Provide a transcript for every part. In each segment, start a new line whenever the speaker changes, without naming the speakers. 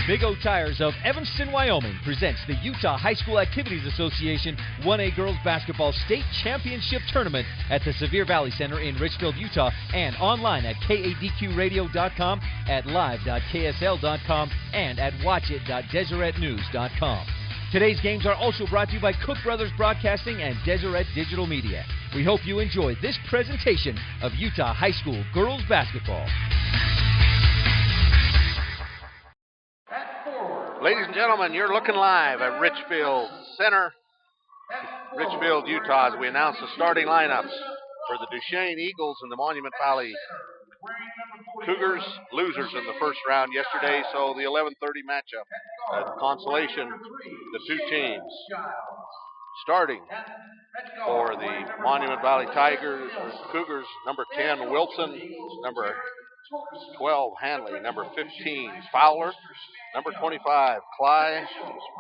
Big O Tires of Evanston, Wyoming presents the Utah High School Activities Association 1A Girls Basketball State Championship Tournament at the Sevier Valley Center in Richfield, Utah, and online at kadqradio.com, at live.ksl.com, and at watchit.deseretnews.com. Today's games are also brought to you by Cook Brothers Broadcasting and Deseret Digital Media. We hope you enjoy this presentation of Utah High School Girls Basketball.
Ladies and gentlemen, you're looking live at Richfield Center, Richfield, Utah, as we announce the starting lineups for the Duchesne Eagles and the Monument Valley Cougars, losers in the first round yesterday, so the 11:30 matchup at Consolation, the two teams. Starting for the Monument Valley Cougars, number 10, Wilson, number 12, Hanley, number 15, Fowler, number 25, Cly,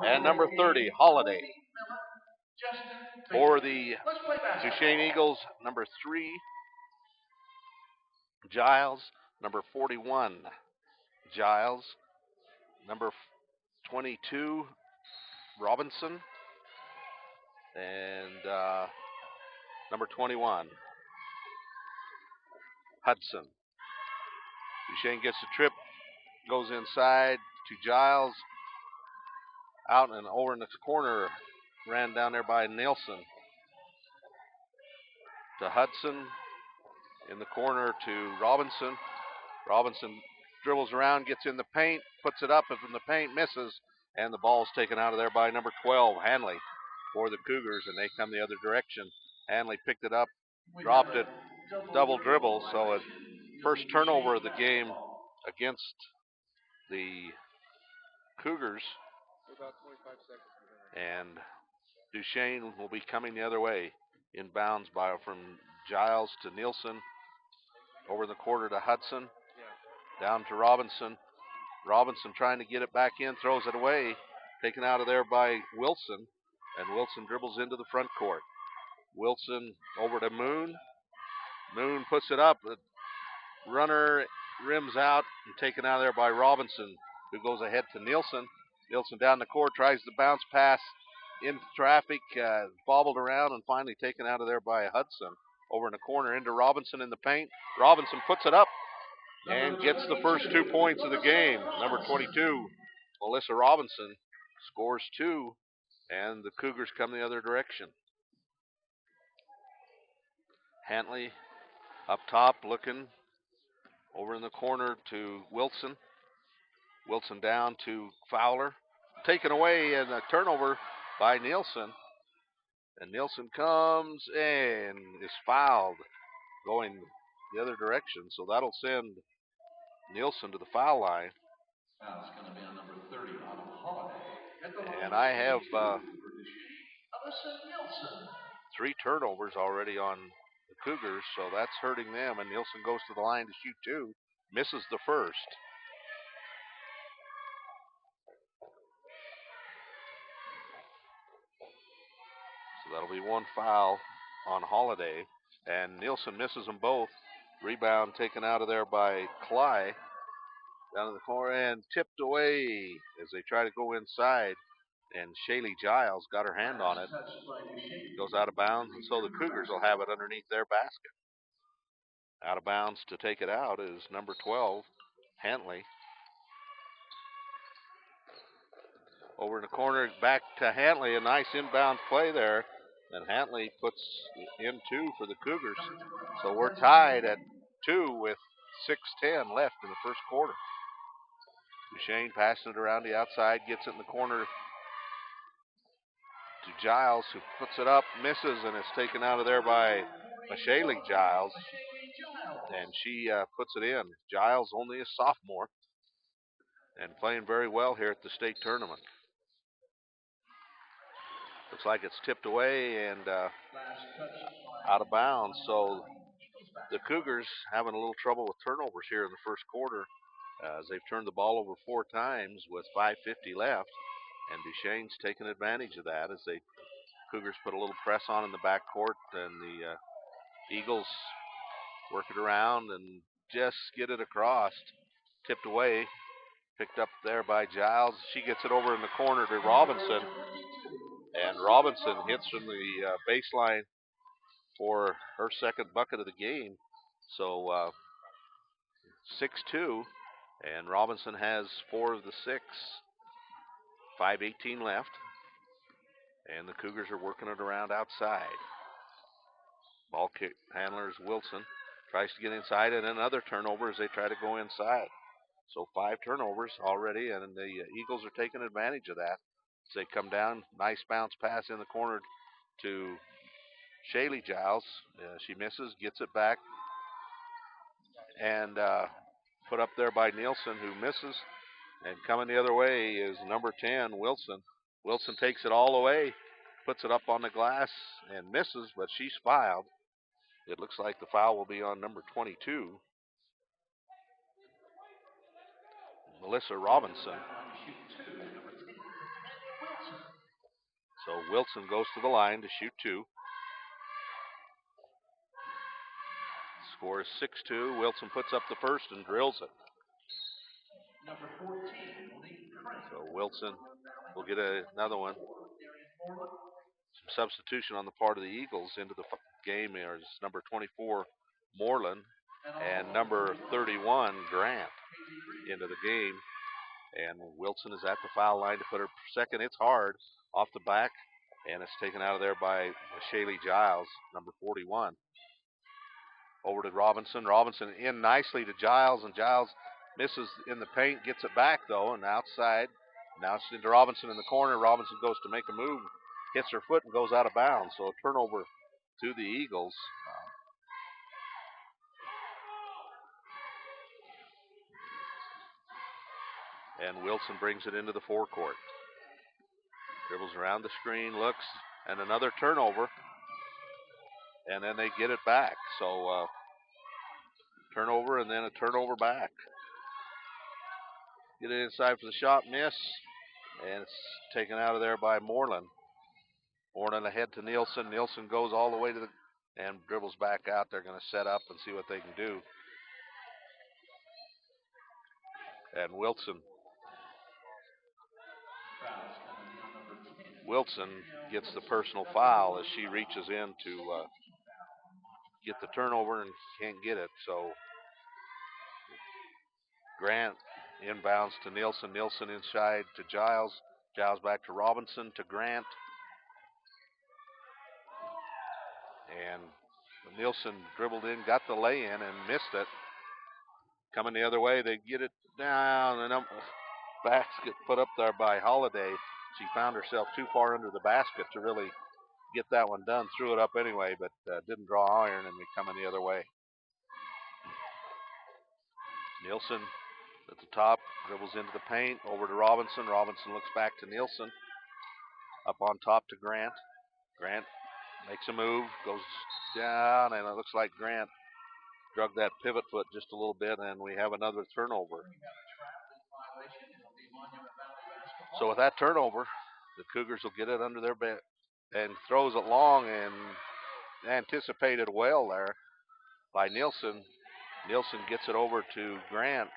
and number 30, Holiday. For the Duchesne Eagles, number 3, Giles, number 41, Giles, number 22, Robinson, and number 21, Hudson. Duchesne gets the trip, goes inside to Giles, out and over in the corner, ran down there by Nielsen. To Hudson, in the corner to Robinson. Robinson dribbles around, gets in the paint, puts it up, and from the paint misses, and the ball's taken out of there by number 12, Hanley, for the Cougars, and they come the other direction. Hanley picked it up, dropped it, double dribble, so a first turnover of the game against the Cougars. And Duchesne will be coming the other way, inbounds from Giles to Nielsen, over the quarter to Hudson, down to Robinson. Robinson trying to get it back in, throws it away, taken out of there by Wilson, and Wilson dribbles into the front court. Wilson over to Moon. Moon puts it up. The runner rims out and taken out of there by Robinson, who goes ahead to Nielsen. Nielsen down the court, tries the bounce pass in traffic, bobbled around, and finally taken out of there by Hudson. Over in the corner into Robinson in the paint. Robinson puts it up and gets the first 2 points of the game. Number 22, Melissa Robinson, scores 2, and the Cougars come the other direction. Hantley up top looking over in the corner to Wilson. Wilson down to Fowler. Taken away and a turnover by Nielsen. And Nielsen comes and is fouled going the other direction. So that'll send Nielsen to the foul line.
Foul's going to be on number 30, Holiday.
And I have 3 turnovers already on the Cougars, so that's hurting them. And Nielsen goes to the line to shoot 2, misses the first. So that'll be 1 foul on Holiday, and Nielsen misses them both. Rebound taken out of there by Cly, down in the corner and tipped away as they try to go inside. And Shaylee Giles got her hand on it. Goes out of bounds, and so the Cougars will have it underneath their basket. Out of bounds to take it out is number 12, Hantley. Over in the corner, back to Hantley. A nice inbound play there. And Hantley puts in 2 for the Cougars. So we're tied at 2 with 6:10 left in the first quarter. Duchesne passing it around the outside, gets it in the corner to Giles, who puts it up, misses, and is taken out of there by Shaylee Giles. And she puts it in. Giles, only a sophomore, and playing very well here at the state tournament. Looks like it's tipped away and out of bounds. So the Cougars having a little trouble with turnovers here in the first quarter, as they've turned the ball over 4 times with 5:50 left. And Duchesne's taking advantage of that as the Cougars put a little press on in the backcourt, and the Eagles work it around and just get it across. Tipped away, Picked up there by Giles. She gets it over in the corner to Robinson. And Robinson hits from the baseline for her second bucket of the game. So 6-2. And Robinson has 4 of the 6. 5:18 left. And the Cougars are working it around outside. Ball kick handlers Wilson tries to get inside, and another turnover as they try to go inside. So 5 turnovers already, and the Eagles are taking advantage of that. As they come down, nice bounce pass in the corner to Shaylee Giles. She misses, gets it back, and put up there by Nielsen, who misses. And coming the other way is number 10, Wilson. Wilson takes it all the way, puts it up on the glass, and misses, but she's fouled. It looks like the foul will be on number 22, Melissa Robinson. So Wilson goes to the line to shoot 2. Score is 6-2. Wilson puts up the first and drills it. So Wilson will get another one. Some substitution on the part of the Eagles into the game is number 24, Moreland, and number 31, Grant, into the game. And Wilson is at the foul line to put her second. It's hard off the back, and it's taken out of there by Shaylee Giles, number 41. Over to Robinson. Robinson in nicely to Giles, and Giles misses in the paint, gets it back though, and outside. Now it's into Robinson in the corner. Robinson goes to make a move, hits her foot, and goes out of bounds. So a turnover to the Eagles. And Wilson brings it into the forecourt. Dribbles around the screen, looks, and another turnover. And then they get it back. So turnover and then a turnover back. Get it inside for the shot, miss. And it's taken out of there by Moreland. Moreland ahead to Nielsen. Nielsen goes all the way to the and dribbles back out. They're going to set up and see what they can do. And Wilson gets the personal foul as she reaches in to get the turnover and can't get it. So Grant inbounds to Nielsen. Nielsen inside to Giles. Giles back to Robinson to Grant. And Nielsen dribbled in, got the lay-in, and missed it. Coming the other way, they get it down, and basket put up there by Holiday. She found herself too far under the basket to really get that one done. Threw it up anyway, but didn't draw iron, and they coming the other way. Nielsen at the top, dribbles into the paint, over to Robinson. Robinson looks back to Nielsen. Up on top to Grant. Grant makes a move, goes down, and it looks like Grant drug that pivot foot just a little bit, and we have another turnover. So with that turnover, the Cougars will get it under their bed and throws it long, and anticipated well there by Nielsen. Nielsen gets it over to Grant.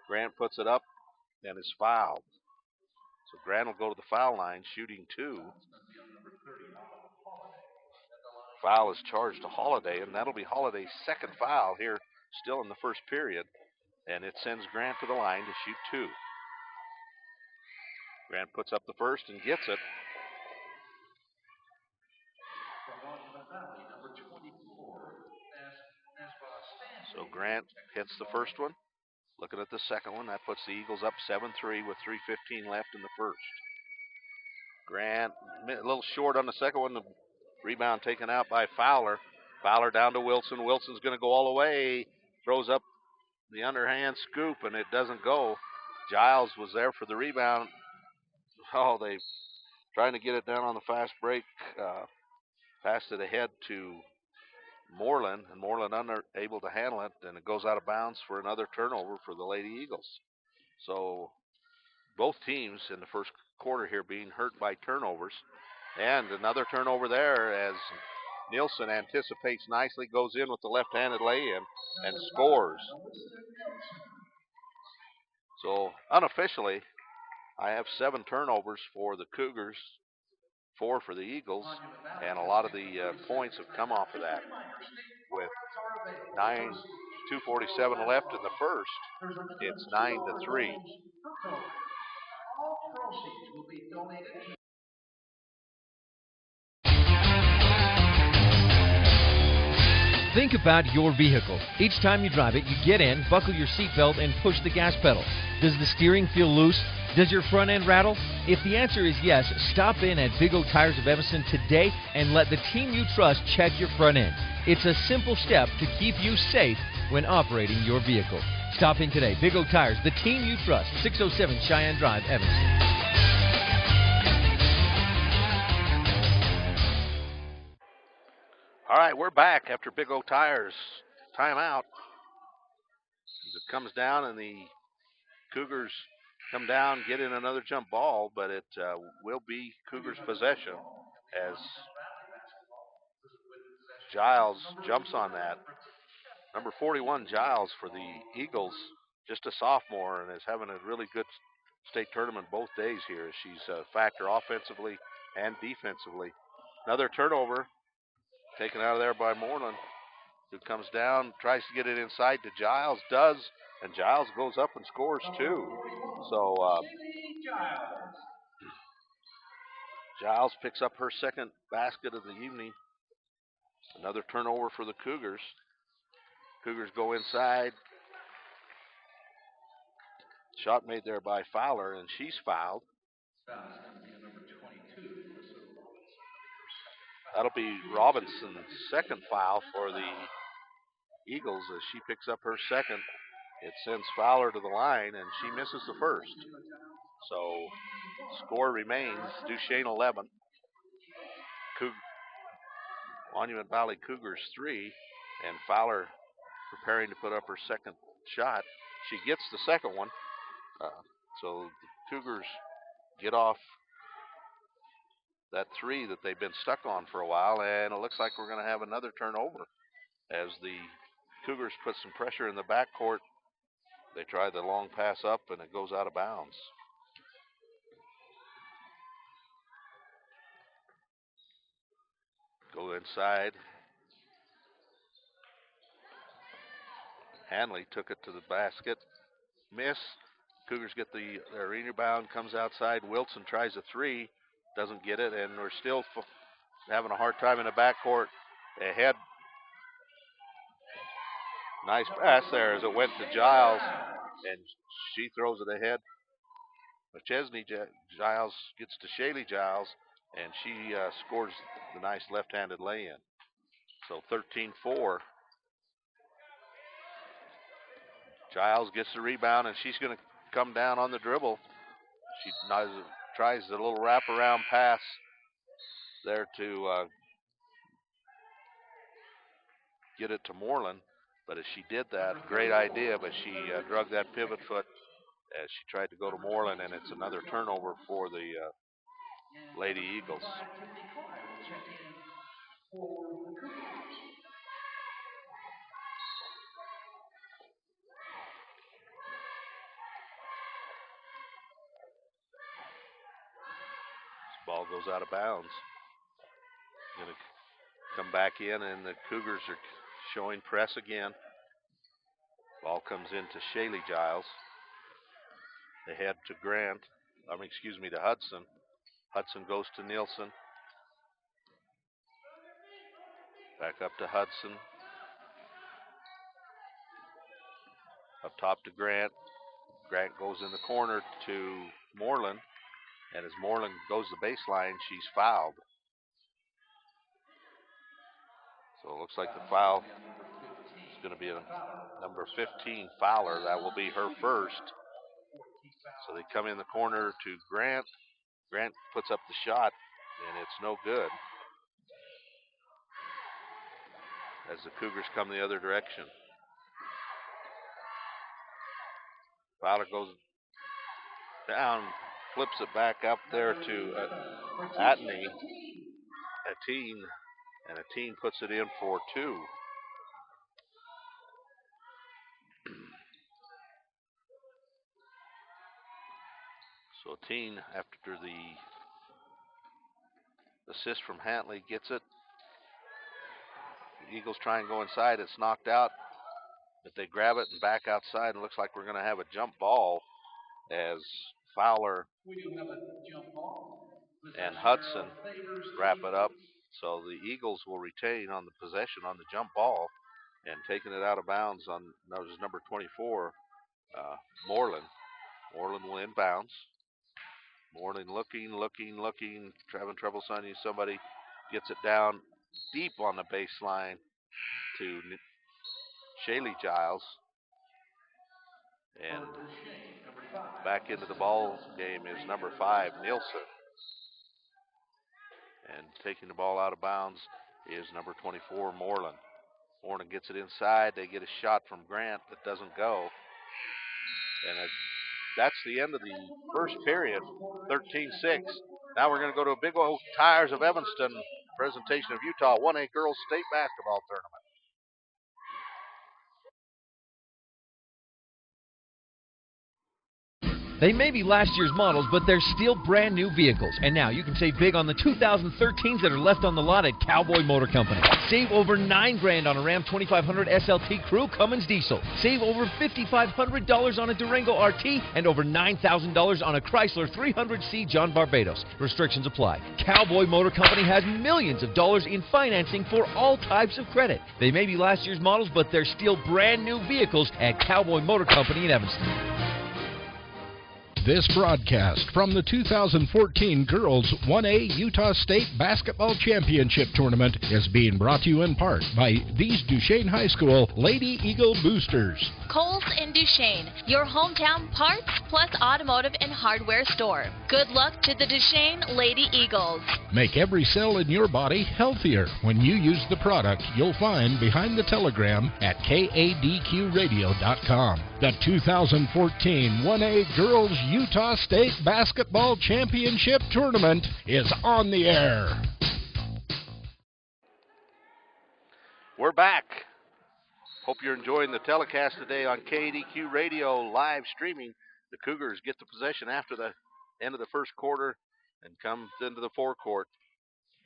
Grant puts it up and is fouled. So Grant will go to the foul line, shooting 2. Foul is charged to Holiday, and that'll be Holiday's second foul here, still in the first period. And it sends Grant to the line to shoot 2. Grant puts up the first and gets it. So Grant hits the first one. Looking at the second one, that puts the Eagles up 7-3 with 3:15 left in the first. Grant a little short on the second one. The rebound taken out by Fowler. Fowler down to Wilson. Wilson's going to go all the way. Throws up the underhand scoop, and it doesn't go. Giles was there for the rebound. Oh, they trying to get it down on the fast break. Passed it ahead to Moreland, and Moreland unable to handle it, and it goes out of bounds for another turnover for the Lady Eagles. So both teams in the first quarter here being hurt by turnovers. And another turnover there as Nielsen anticipates nicely, goes in with the left-handed lay-in and scores. So unofficially, I have 7 turnovers for the Cougars, 4 for the Eagles, and a lot of the points have come off of that. With 2:47 left in the first, it's 9-3.
Think about your vehicle. Each time you drive it, you get in, buckle your seatbelt, and push the gas pedal. Does the steering feel loose? Does your front end rattle? If the answer is yes, stop in at Big O Tires of Evanston today and let the team you trust check your front end. It's a simple step to keep you safe when operating your vehicle. Stop in today. Big O Tires, the team you trust. 607 Cheyenne Drive, Evanston.
All right, we're back after Big O Tires timeout. It comes down and the Cougars come down, get in another jump ball, but it will be Cougars' possession as Giles jumps on that. Number 41, Giles, for the Eagles, just a sophomore and is having a really good state tournament both days here. She's a factor offensively and defensively. Another turnover taken out of there by Moreland, who comes down, tries to get it inside to Giles, does, and Giles goes up and scores too. So Giles picks up her second basket of the evening. Another turnover for the Cougars. Cougars go inside. Shot made there by Fowler, and she's fouled. That'll be Robinson's second foul for the Eagles as she picks up her second. It sends Fowler to the line, and she misses the first. So score remains Duchesne 11, Monument Valley Cougars 3, and Fowler preparing to put up her second shot. She gets the second one, so the Cougars get off that 3 that they've been stuck on for a while, and it looks like we're going to have another turnover as the Cougars put some pressure in the backcourt. They try the long pass up, and it goes out of bounds. Go inside. Hanley took it to the basket. Miss. Cougars get their rebound, comes outside. Wilson tries a 3, doesn't get it, and we're still having a hard time in the backcourt. Ahead. Nice pass there as it went to Giles, and she throws it ahead. McChesney Giles gets to Shaylee Giles, and she scores the nice left-handed lay-in. So 13-4. Giles gets the rebound, and she's going to come down on the dribble. She tries a little wraparound pass there to get it to Moreland. But as she did that, great idea, but she drug that pivot foot as she tried to go to Moreland, and it's another turnover for the Lady Eagles. Ball goes out of bounds. Going to come back in, and the Cougars are showing press again. Ball comes into Shaylee Giles. They head to to Hudson. Hudson goes to Nielsen. Back up to Hudson. Up top to Grant. Grant goes in the corner to Moreland. And as Moreland goes to the baseline, she's fouled. So it looks like the foul is going to be a number 15 Fowler. That will be her first. So they come in the corner to Grant. Grant puts up the shot, and it's no good. As the Cougars come the other direction. Fowler goes down, flips it back up there to Atney. Atene puts it in for 2. So Teen, after the assist from Hantley, gets it. The Eagles try and go inside. It's knocked out, but they grab it and back outside, and looks like we're going to have a jump ball as Fowler and Hudson wrap it up. So the Eagles will retain on the possession on the jump ball, and taking it out of bounds on, that was number 24, Moreland. Moreland will inbounds. Moreland looking, having trouble signing somebody. Gets it down deep on the baseline to Shaylee Giles. And back into the ball game is number 5, Nielsen. And taking the ball out of bounds is number 24, Moreland. Moreland gets it inside. They get a shot from Grant that doesn't go. And that's the end of the first period, 13-6. Now we're going to go to a Big Oak Tires of Evanston presentation of Utah 1A Girls State Basketball Tournament.
They may be last year's models, but they're still brand new vehicles. And now you can save big on the 2013s that are left on the lot at Cowboy Motor Company. Save over $9,000 on a Ram 2500 SLT Crew Cummins diesel. Save over $5,500 on a Durango RT and over $9,000 on a Chrysler 300C John Barbados. Restrictions apply. Cowboy Motor Company has millions of dollars in financing for all types of credit. They may be last year's models, but they're still brand new vehicles at Cowboy Motor Company in Evanston.
This broadcast from the 2014 Girls 1A Utah State Basketball Championship Tournament is being brought to you in part by these Duchesne High School Lady Eagle Boosters.
Kohl's in Duchesne, your hometown parts plus automotive and hardware store. Good luck to the Duchesne Lady Eagles.
Make every cell in your body healthier when you use the product you'll find behind the telegram at kadqradio.com. The 2014 1A Girls Utah State Basketball Championship Tournament is on the air.
We're back. Hope you're enjoying the telecast today on KDQ Radio live streaming. The Cougars get the possession after the end of the first quarter and comes into the forecourt.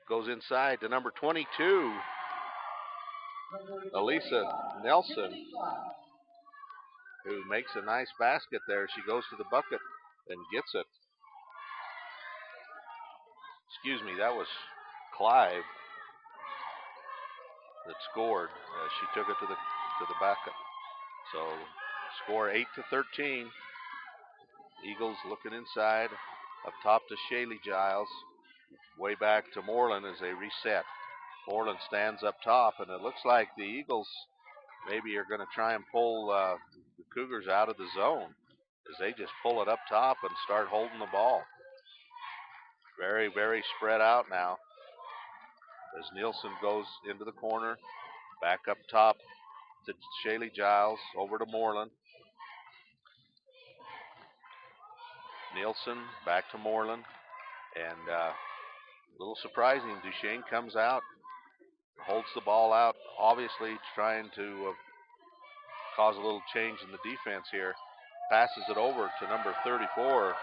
Goes inside to number 22, Elisa Nelson, who makes a nice basket there. She goes to the bucket and gets it. Excuse me, that was Clive that scored. She took it to the bucket. So score 8-13. Eagles looking inside, up top to Shaylee Giles, way back to Moreland as they reset. Moreland stands up top, and it looks like the Eagles maybe are going to try and pull the Cougars out of the zone as they just pull it up top and start holding the ball. Very, very spread out now as Nielsen goes into the corner, back up top to Shaylee Giles, over to Moreland. Nielsen back to Moreland, and a little surprising, Duchesne comes out, holds the ball out, obviously trying to cause a little change in the defense here. Passes it over to number 34,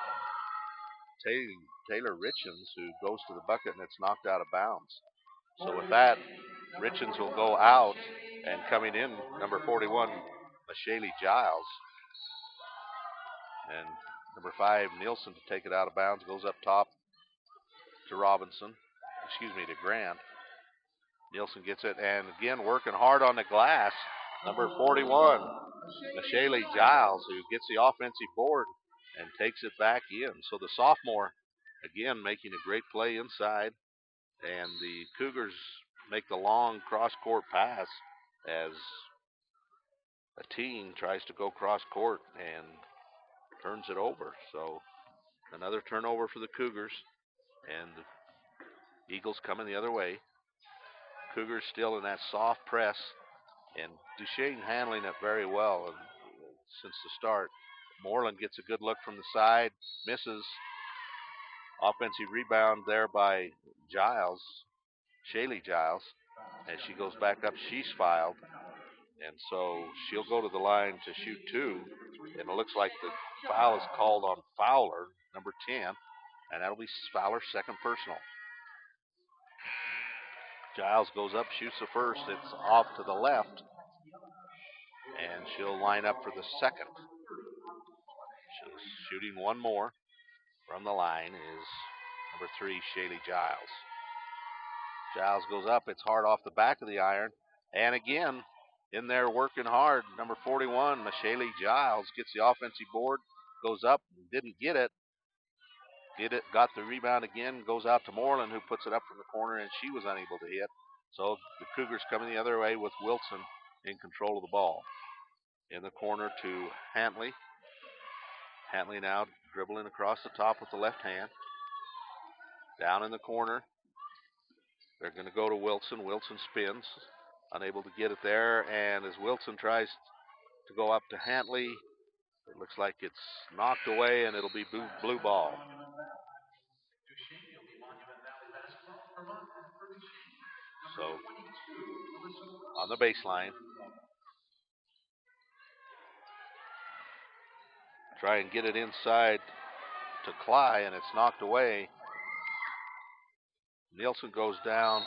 Taylor Richens, who goes to the bucket, and it's knocked out of bounds. So with that, Richens will go out, and coming in, number 41, Shaylee Giles. And number 5, Nielsen, to take it out of bounds, goes up top to to Grant. Nielsen gets it, and again, working hard on the glass, number 41, Shaylee Giles, who gets the offensive board and takes it back in. So the sophomore, again, making a great play inside, and the Cougars make the long cross-court pass as a teen tries to go cross-court and turns it over. So another turnover for the Cougars, and the Eagles coming the other way. Cougars still in that soft press, and Duchesne handling it very well since the start. Moreland gets a good look from the side, misses. Offensive rebound there by Giles, Shaylee Giles, as she goes back up. She's fouled, And so she'll go to the line to shoot 2. And it looks like the foul is called on Fowler, number 10. And that'll be Fowler's second personal. Giles goes up, shoots the first. It's off to the left. And she'll line up for the second. She's shooting one more from the line is number 3, Shaylee Giles. Giles goes up. It's hard off the back of the iron. And again, in there working hard, number 41, Shaylee Giles gets the offensive board, goes up, didn't get it. Got the rebound again, goes out to Moreland, who puts it up from the corner, and she was unable to hit. So the Cougars coming the other way with Wilson in control of the ball. In the corner to Hantley. Hantley now dribbling across the top with the left hand. Down in the corner. They're going to go to Wilson. Wilson spins, unable to get it there. And as Wilson tries to go up to Hantley, it looks like it's knocked away, and it'll be blue ball. So on the baseline, try and get it inside to Cly, and it's knocked away. Nielsen goes down.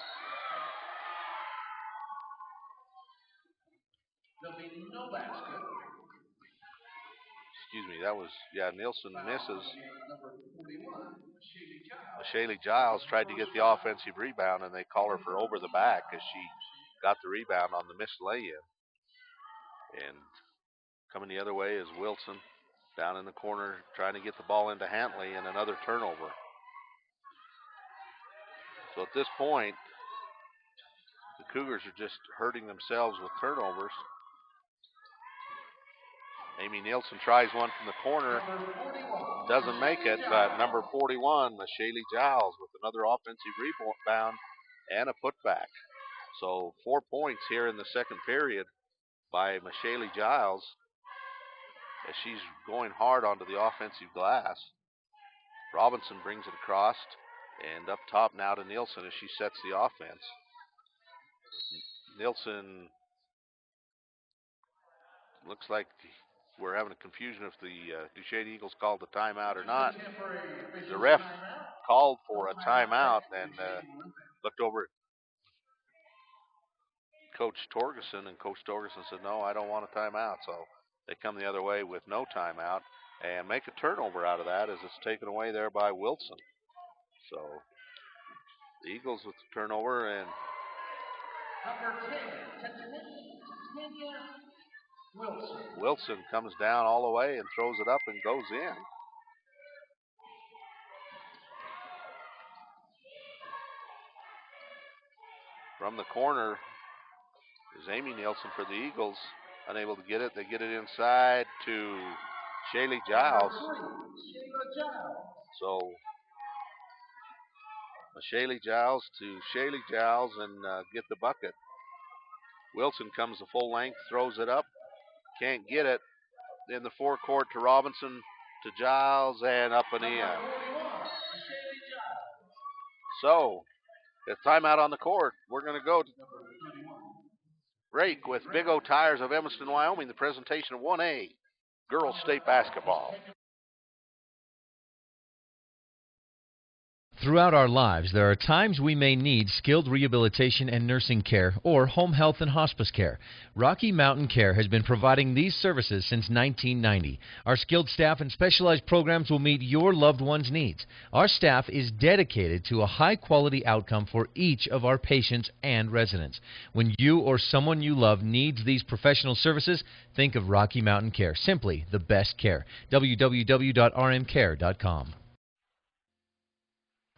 Excuse me, that was, Nielsen misses. Shaylee Giles tried to get the offensive rebound, and they call her for over the back as she got the rebound on the missed lay-in. And coming the other way is Wilson down in the corner trying to get the ball into Hantley, and another turnover. So at this point, the Cougars are just hurting themselves with turnovers. Amy Nielsen tries one from the corner, doesn't make it, but number 41, Shaylee Giles, with another offensive rebound and a putback. So 4 points here in the second period by Shaylee Giles as she's going hard onto the offensive glass. Robinson brings it across, and up top now to Nielsen as she sets the offense. Nielsen, looks like we're having a confusion if the Duchesne Eagles called the timeout or not. The ref called for a timeout and looked over at Coach Torgerson, and Coach Torgerson said, no, I don't want a timeout. So they come the other way with no timeout and make a turnover out of that as it's taken away there by Wilson. So the Eagles with the turnover, and Wilson comes down all the way and throws it up and goes in. From the corner is Amy Nielsen for the Eagles. Unable to get it. They get it inside to Shaylee Giles. So Shaylee Giles to Shaylee Giles and get the bucket. Wilson comes the full length, throws it up. Can't get it. In the forecourt to Robinson, to Giles, and up and in. So, it's timeout on the court. We're going to go to break with Big O Tires of Evanston, Wyoming, the presentation of 1A Girls State Basketball.
Throughout our lives, there are times we may need skilled rehabilitation and nursing care or home health and hospice care. Rocky Mountain Care has been providing these services since 1990. Our skilled staff and specialized programs will meet your loved one's needs. Our staff is dedicated to a high-quality outcome for each of our patients and residents. When you or someone you love needs these professional services, think of Rocky Mountain Care. Simply the best care. www.rmcare.com.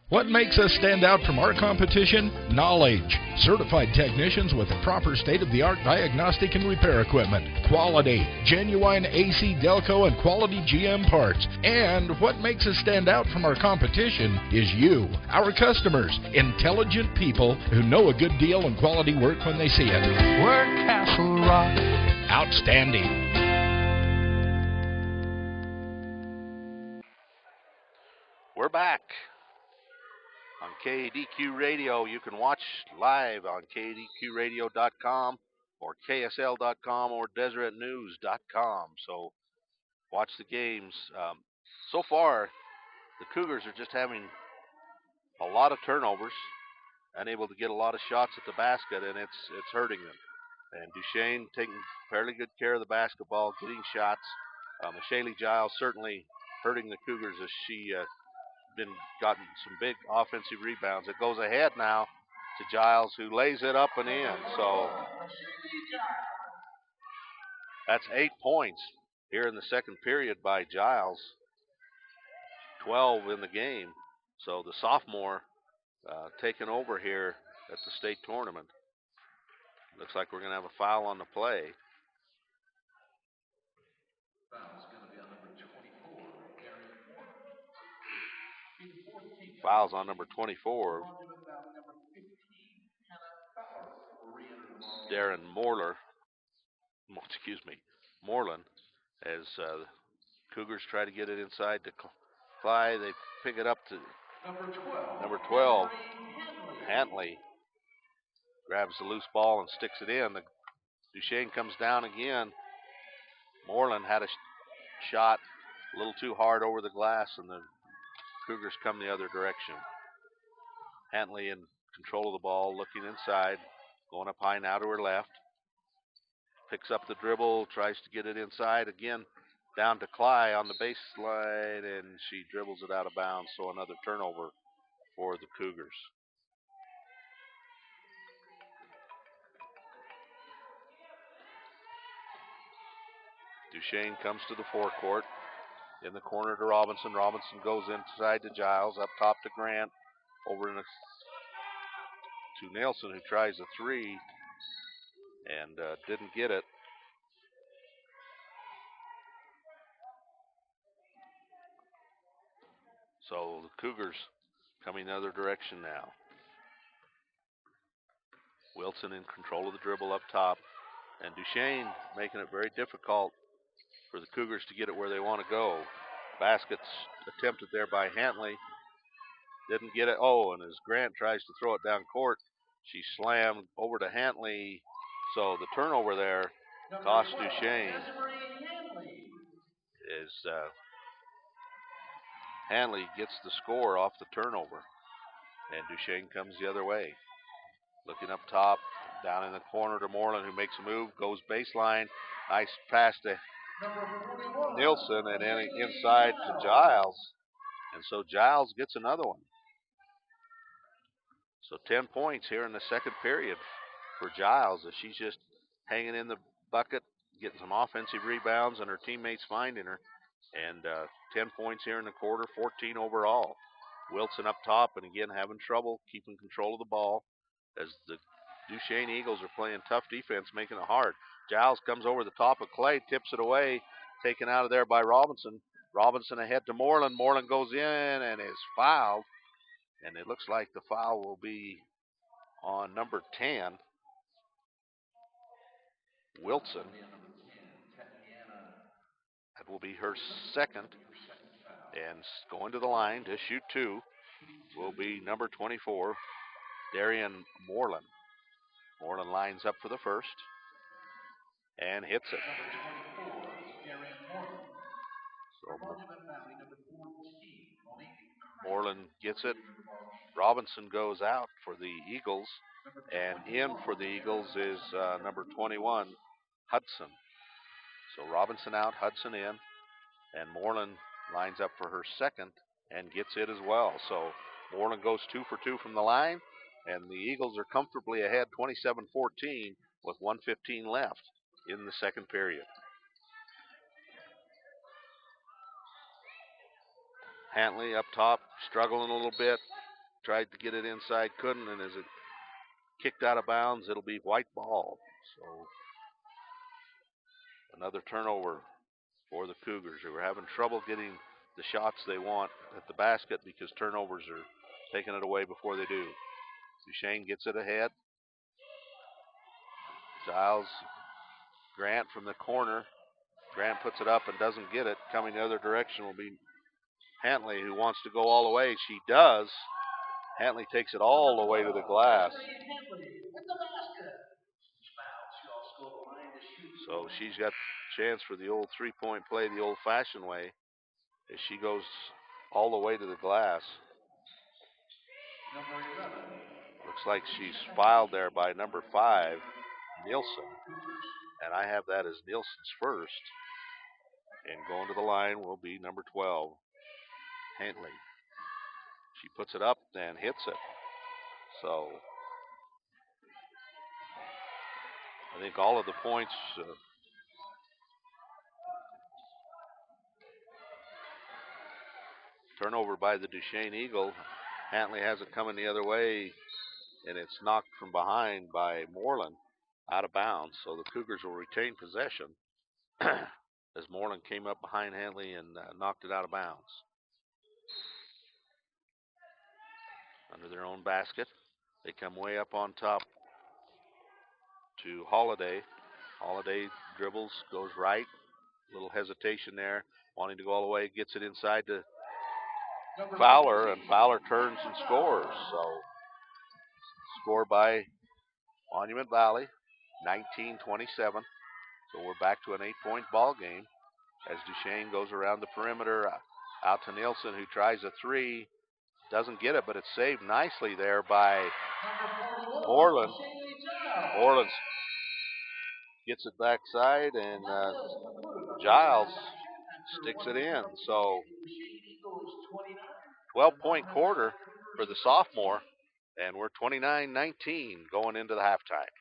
What makes us stand out from our competition? Knowledge. Certified technicians with proper state-of-the-art diagnostic and repair equipment. Quality. Genuine AC Delco and quality GM parts. And what makes us stand out from our competition is you, our customers. Intelligent people who know a good deal and quality work when they see it.
We're Castle Rock.
Outstanding.
We're back on KDQ Radio. You can watch live on KDQRadio.com or KSL.com or DeseretNews.com. So watch the games. So far, the Cougars are just having a lot of turnovers, unable to get a lot of shots at the basket, and it's hurting them. And Duchesne taking fairly good care of the basketball, getting shots. Shaylee Giles certainly hurting the Cougars as she gotten some big offensive rebounds. It goes ahead now to Giles, who lays it up and in. So that's 8 points here in the second period by Giles. 12 in the game. So the sophomore taking over here at the state tournament. Looks like we're going to have a foul on the play.
Foul's going to be on number 24, Darren Moore.
Foul's on number 24, Darren Moreland, as Cougars try to get it inside to Clyde. They pick it up to number 12, Hantley. Grabs the loose ball and sticks it in. Duchesne comes down again. Moreland had a shot a little too hard over the glass, and the Cougars come the other direction. Hantley in control of the ball, looking inside, going up high now to her left. Picks up the dribble, tries to get it inside again, down to Cly on the baseline, and she dribbles it out of bounds. So another turnover for the Cougars. Duchesne comes to the forecourt. In the corner to Robinson. Robinson goes inside to Giles, up top to Grant, over to Nelson, who tries a three and didn't get it. So the Cougars coming the other direction now. Wilson in control of the dribble up top, and Duchesne making it very difficult for the Cougars to get it where they want to go. Baskets attempted there by Hantley. Didn't get it. Oh, and as Grant tries to throw it down court, she slammed over to Hantley. So the turnover there cost Duchesne. Hanley gets the score off the turnover, and Duchesne comes the other way. Looking up top, down in the corner to Moreland, who makes a move, goes baseline. Nice pass to Nielsen, and then inside to Giles. And so Giles gets another one. So 10 points here in the second period for Giles, as she's just hanging in the bucket, getting some offensive rebounds, and her teammates finding her. And 10 points here in the quarter, 14 overall. Wilson up top, and again having trouble keeping control of the ball as the Duchesne Eagles are playing tough defense, making it hard. Giles comes over the top of Clay, tips it away, taken out of there by Robinson. Robinson ahead to Moreland. Moreland goes in and is fouled. And it looks like the foul will be on number 10, Wilson. That will be her second. And going to the line to shoot two will be number 24, Darian Moreland. Moreland lines up for the first and hits it. So Moreland gets it. Robinson goes out for the Eagles, and in for the Eagles is number 21, Hudson. So Robinson out, Hudson in, and Moreland lines up for her second and gets it as well. So Moreland goes 2 for 2 from the line, and the Eagles are comfortably ahead 27-14 with 1:15 left in the second period. Hantley up top, struggling a little bit, tried to get it inside, couldn't, and as it kicked out of bounds, it'll be white ball. So another turnover for the Cougars, who are having trouble getting the shots they want at the basket because turnovers are taking it away before they do. Duchesne gets it ahead. Giles, Grant from the corner. Grant puts it up and doesn't get it. Coming the other direction will be Hantley, who wants to go all the way. She does. Hantley takes it all the way to the glass. So she's got a chance for the old three-point play the old-fashioned way as she goes all the way to the glass. Looks like she's fouled there by number 5, Nielsen. And I have that as Nielsen's first. And going to the line will be number 12, Hentley. She puts it up and hits it. So I think all of the points turnover by the Duchesne Eagle. Hantley has it coming the other way, and it's knocked from behind by Moreland out of bounds. So the Cougars will retain possession as Moreland came up behind Hantley and knocked it out of bounds. Under their own basket, they come way up on top to Holiday. Holiday dribbles, goes right. Little hesitation there, wanting to go all the way, gets it inside to Fowler, and Fowler turns and scores. So, score by Monument Valley, 19-27. So we're back to an 8-point ball game as Duchesne goes around the perimeter out to Nielsen, who tries a three. Doesn't get it, but it's saved nicely there by Moreland. Moreland gets it backside, and Giles sticks it in. So 12-point quarter for the sophomore, and we're 29-19 going into the halftime.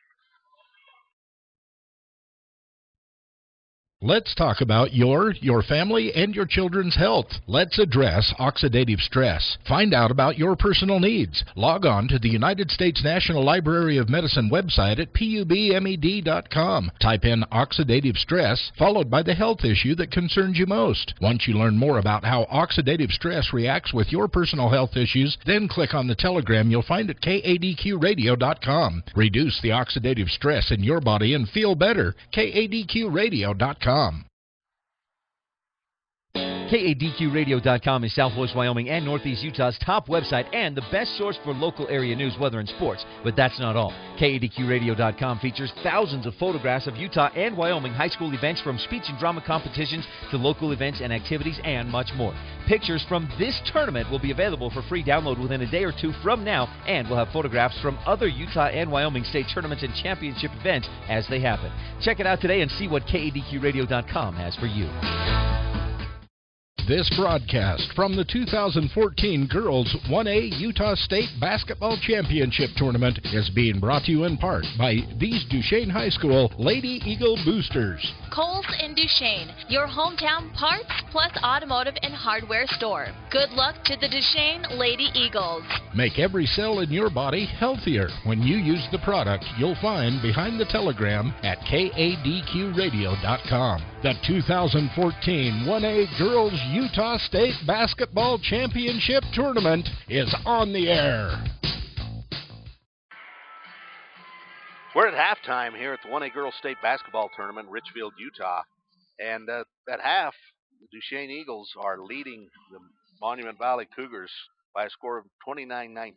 Let's talk about your family, and your children's health. Let's address oxidative stress. Find out about your personal needs. Log on to the United States National Library of Medicine website at pubmed.com. Type in oxidative stress, followed by the health issue that concerns you most. Once you learn more about how oxidative stress reacts with your personal health issues, then click on the telegram you'll find at kadqradio.com. Reduce the oxidative stress in your body and feel better. kadqradio.com.
KADQradio.com is Southwest Wyoming and Northeast Utah's top website and the best source for local area news, weather, and sports. But that's not all. KADQradio.com features thousands of photographs of Utah and Wyoming high school events, from speech and drama competitions to local events and activities and much more. Pictures from this tournament will be available for free download within a day or two from now, and we'll have photographs from other Utah and Wyoming state tournaments and championship events as they happen. Check it out today and see what KADQradio.com has for you.
This broadcast from the 2014 Girls 1A Utah State Basketball Championship Tournament is being brought to you in part by these Duchesne High School Lady Eagle Boosters.
Kohl's in Duchesne, your hometown parts plus automotive and hardware store. Good luck to the Duchesne Lady Eagles.
Make every cell in your body healthier when you use the product you'll find behind the telegram at kadqradio.com. The 2014 1A Girls Utah State Basketball Championship Tournament is on the air.
We're at halftime here at the 1A Girls State Basketball Tournament in Richfield, Utah. And at half, the Duchesne Eagles are leading the Monument Valley Cougars by a score of 29-19.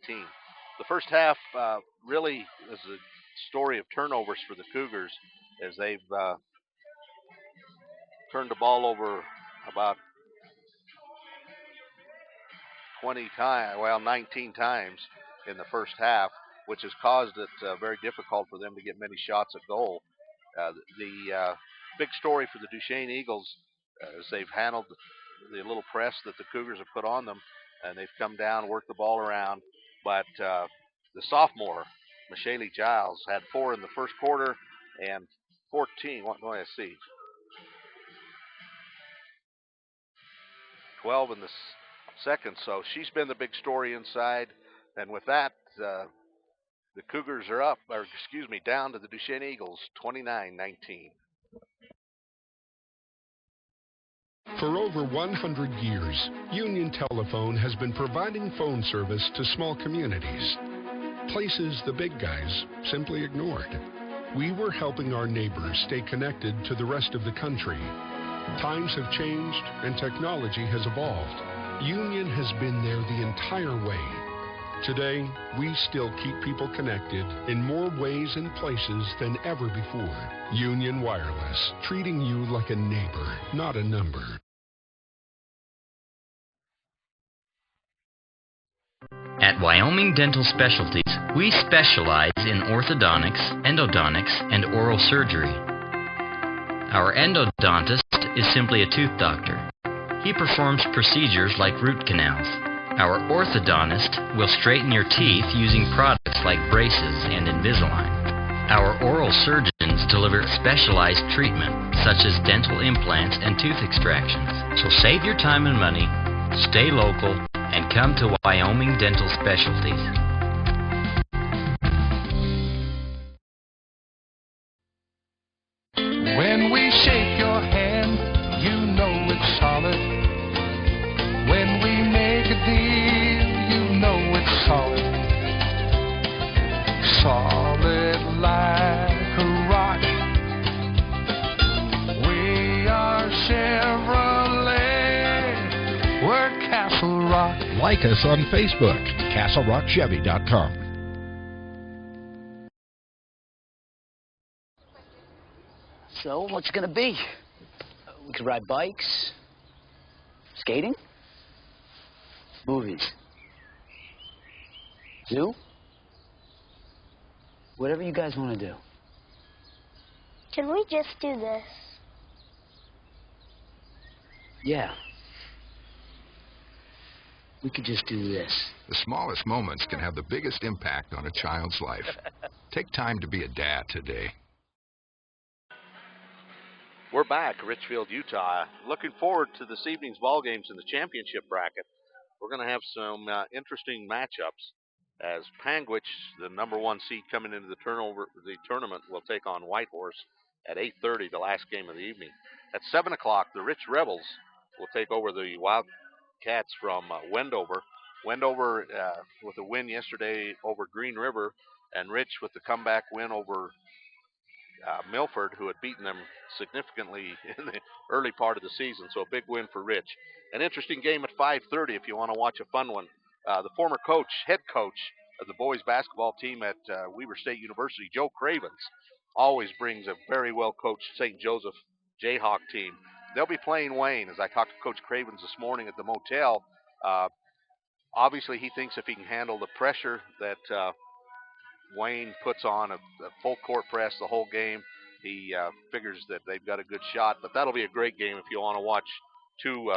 The first half really is a story of turnovers for the Cougars, as they've turned the ball over about 19 times in the first half, which has caused it very difficult for them to get many shots at goal. The big story for the Duchesne Eagles is they've handled the little press that the Cougars have put on them, and they've come down, worked the ball around. But the sophomore, Michelle Giles, had 4 in the first quarter and 14. What do I see? 12 in the second. So she's been the big story inside. And with that, the Cougars are up, or excuse me, down to the Duchesne Eagles, 29-19.
For over 100 years, Union Telephone has been providing phone service to small communities, places the big guys simply ignored. We were helping our neighbors stay connected to the rest of the country. Times have changed and technology has evolved. Union has been there the entire way. Today, we still keep people connected in more ways and places than ever before. Union Wireless, treating you like a neighbor, not a number.
At Wyoming Dental Specialties, we specialize in orthodontics, endodontics, and oral surgery. Our endodontist is simply a tooth doctor. He performs procedures like root canals. Our orthodontist will straighten your teeth using products like braces and Invisalign. Our oral surgeons deliver specialized treatment, such as dental implants and tooth extractions. So save your time and money, stay local, and come to Wyoming Dental Specialties.
When we shake your hand, you know it's solid. When we make a deal, you know it's solid. Solid like a rock. We are Chevrolet. We're Castle Rock.
Like us on Facebook, CastleRockChevy.com.
So, what's it gonna be? We could ride bikes, skating, movies, zoo, whatever you guys want to do.
Can we just do this?
Yeah. We could just do this.
The smallest moments can have the biggest impact on a child's life. Take time to be a dad today.
We're back, Richfield, Utah. Looking forward to this evening's ball games in the championship bracket. We're going to have some interesting matchups as Panguitch, the #1 seed coming into the tournament, will take on Whitehorse at 8:30, the last game of the evening. At 7 o'clock, the Rich Rebels will take over the Wildcats from Wendover. Wendover with a win yesterday over Green River, and Rich with the comeback win over Milford, who had beaten them significantly in the early part of the season. So a big win for Rich. An interesting game at 5:30 if you want to watch a fun one. The former head coach of the boys basketball team at Weber State University, Joe Cravens, always brings a very well-coached St. Joseph Jayhawk team. They'll be playing Wayne. As I talked to Coach Cravens this morning at the motel, obviously he thinks if he can handle the pressure that Wayne puts on a full court press the whole game, he figures that they've got a good shot. But that'll be a great game if you want to watch two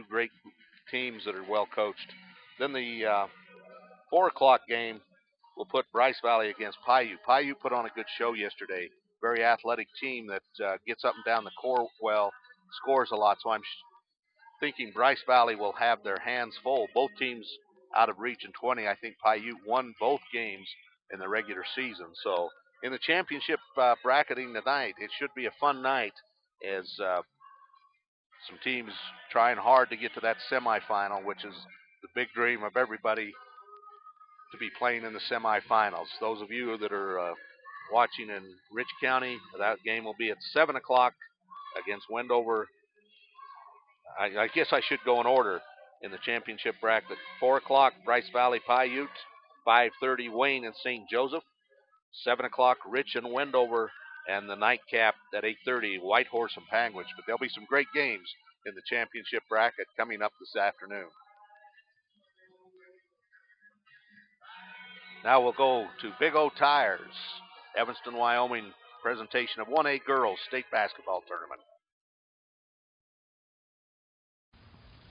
great teams that are well coached. Then the 4 o'clock game will put Bryce Valley against Paiute. Paiute put on a good show yesterday. Very athletic team that gets up and down the court well, scores a lot. So I'm thinking Bryce Valley will have their hands full. Both teams out of region 20. I think Paiute won both games in the regular season. So in the championship bracketing tonight, it should be a fun night as some teams trying hard to get to that semifinal, which is the big dream of everybody, to be playing in the semifinals. Those of you that are watching in Rich County, that game will be at 7 o'clock against Wendover. I guess I should go in order in the championship bracket. 4 o'clock, Bryce Valley Paiute. 5:30, Wayne and St. Joseph. 7 o'clock, Rich and Wendover. And the nightcap at 8:30, Whitehorse and Panguitch. But there'll be some great games in the championship bracket coming up this afternoon. Now we'll go to Big O Tires, Evanston, Wyoming, presentation of 1A Girls State Basketball Tournament.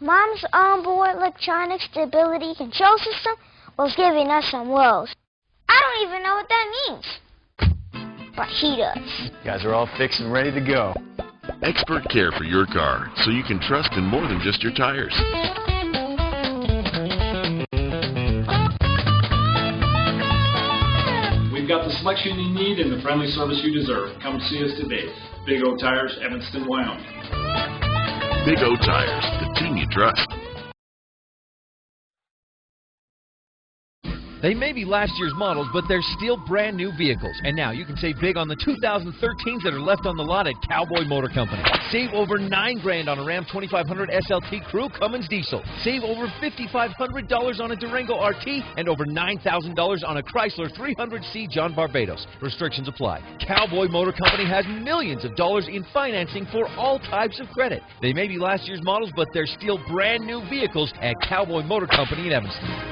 Mom's onboard electronic stability control system was giving us some woes. I don't even know what that means. But he does.
You guys are all fixed and ready to go.
Expert care for your car, so you can trust in more than just your tires.
We've got the selection you need and the friendly service you deserve. Come see us today. Big O Tires, Evanston, Wyoming.
Big O Tires, the team you trust.
They may be last year's models, but they're still brand new vehicles. And now you can save big on the 2013s that are left on the lot at Cowboy Motor Company. Save over $9,000 on a Ram 2500 SLT Crew Cummins diesel. Save over $5,500 on a Durango RT and over $9,000 on a Chrysler 300C John Barbados. Restrictions apply. Cowboy Motor Company has millions of dollars in financing for all types of credit. They may be last year's models, but they're still brand new vehicles at Cowboy Motor Company in Evanston.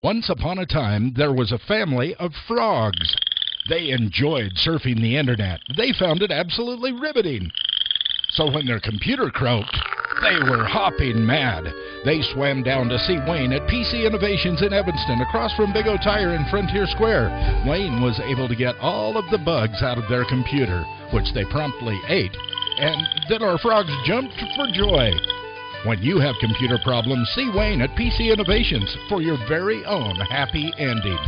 Once upon a time, there was a family of frogs. They enjoyed surfing the internet. They found it absolutely riveting. So when their computer croaked, they were hopping mad. They swam down to see Wayne at PC Innovations in Evanston, across from Big O Tire in Frontier Square. Wayne was able to get all of the bugs out of their computer, which they promptly ate. And then our frogs jumped for joy. When you have computer problems, see Wayne at PC Innovations for your very own happy ending.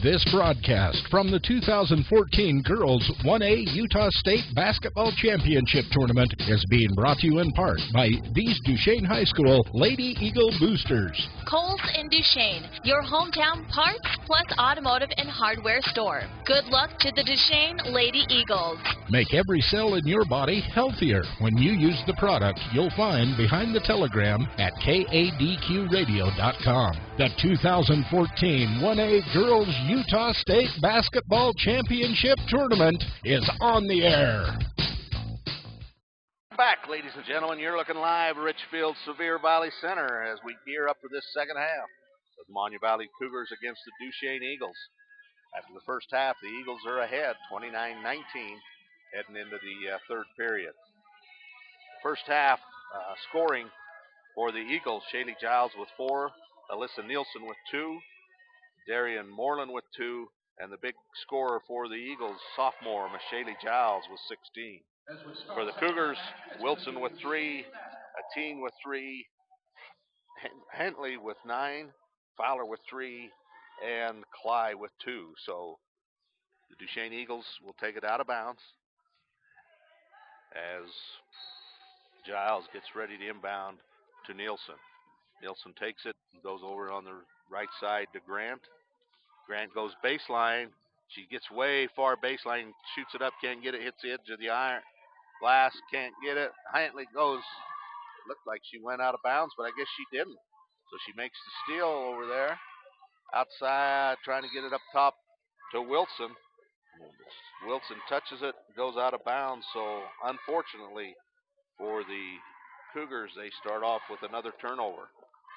This broadcast from the 2014 Girls 1A Utah State Basketball Championship Tournament is being brought to you in part by these Duchesne High School Lady Eagle Boosters.
Kohl's in Duchesne, your hometown parts plus automotive and hardware store. Good luck to the Duchesne Lady Eagles.
Make every cell in your body healthier when you use the product you'll find behind the telegram at kadqradio.com. The 2014 1A Girls Utah State Basketball Championship Tournament is on the air.
Back, ladies and gentlemen, you're looking live Richfield Sevier Valley Center as we gear up for this second half of Monument Valley Cougars against the Duchesne Eagles. After the first half, the Eagles are ahead 29-19 heading into the third period. First half scoring for the Eagles, Shaylee Giles with 4, Alyssa Nielsen with 2, Darian Moreland with 2, and the big scorer for the Eagles, sophomore Shaylee Giles with 16. For the Cougars, Wilson with 3, Ateen with 3, Hentley with 9, Fowler with 3, and Cly with 2. So the Duchesne Eagles will take it out of bounds as Giles gets ready to inbound to Nielsen. Nielsen takes it and goes over on the right side to Grant. Grant goes baseline. She gets way far baseline, shoots it up, can't get it, hits the edge of the iron glass, can't get it. Hentley goes, looked like she went out of bounds, but I guess she didn't. So she makes the steal over there. Outside, trying to get it up top to Wilson. Wilson touches it, goes out of bounds. So unfortunately for the Cougars, they start off with another turnover.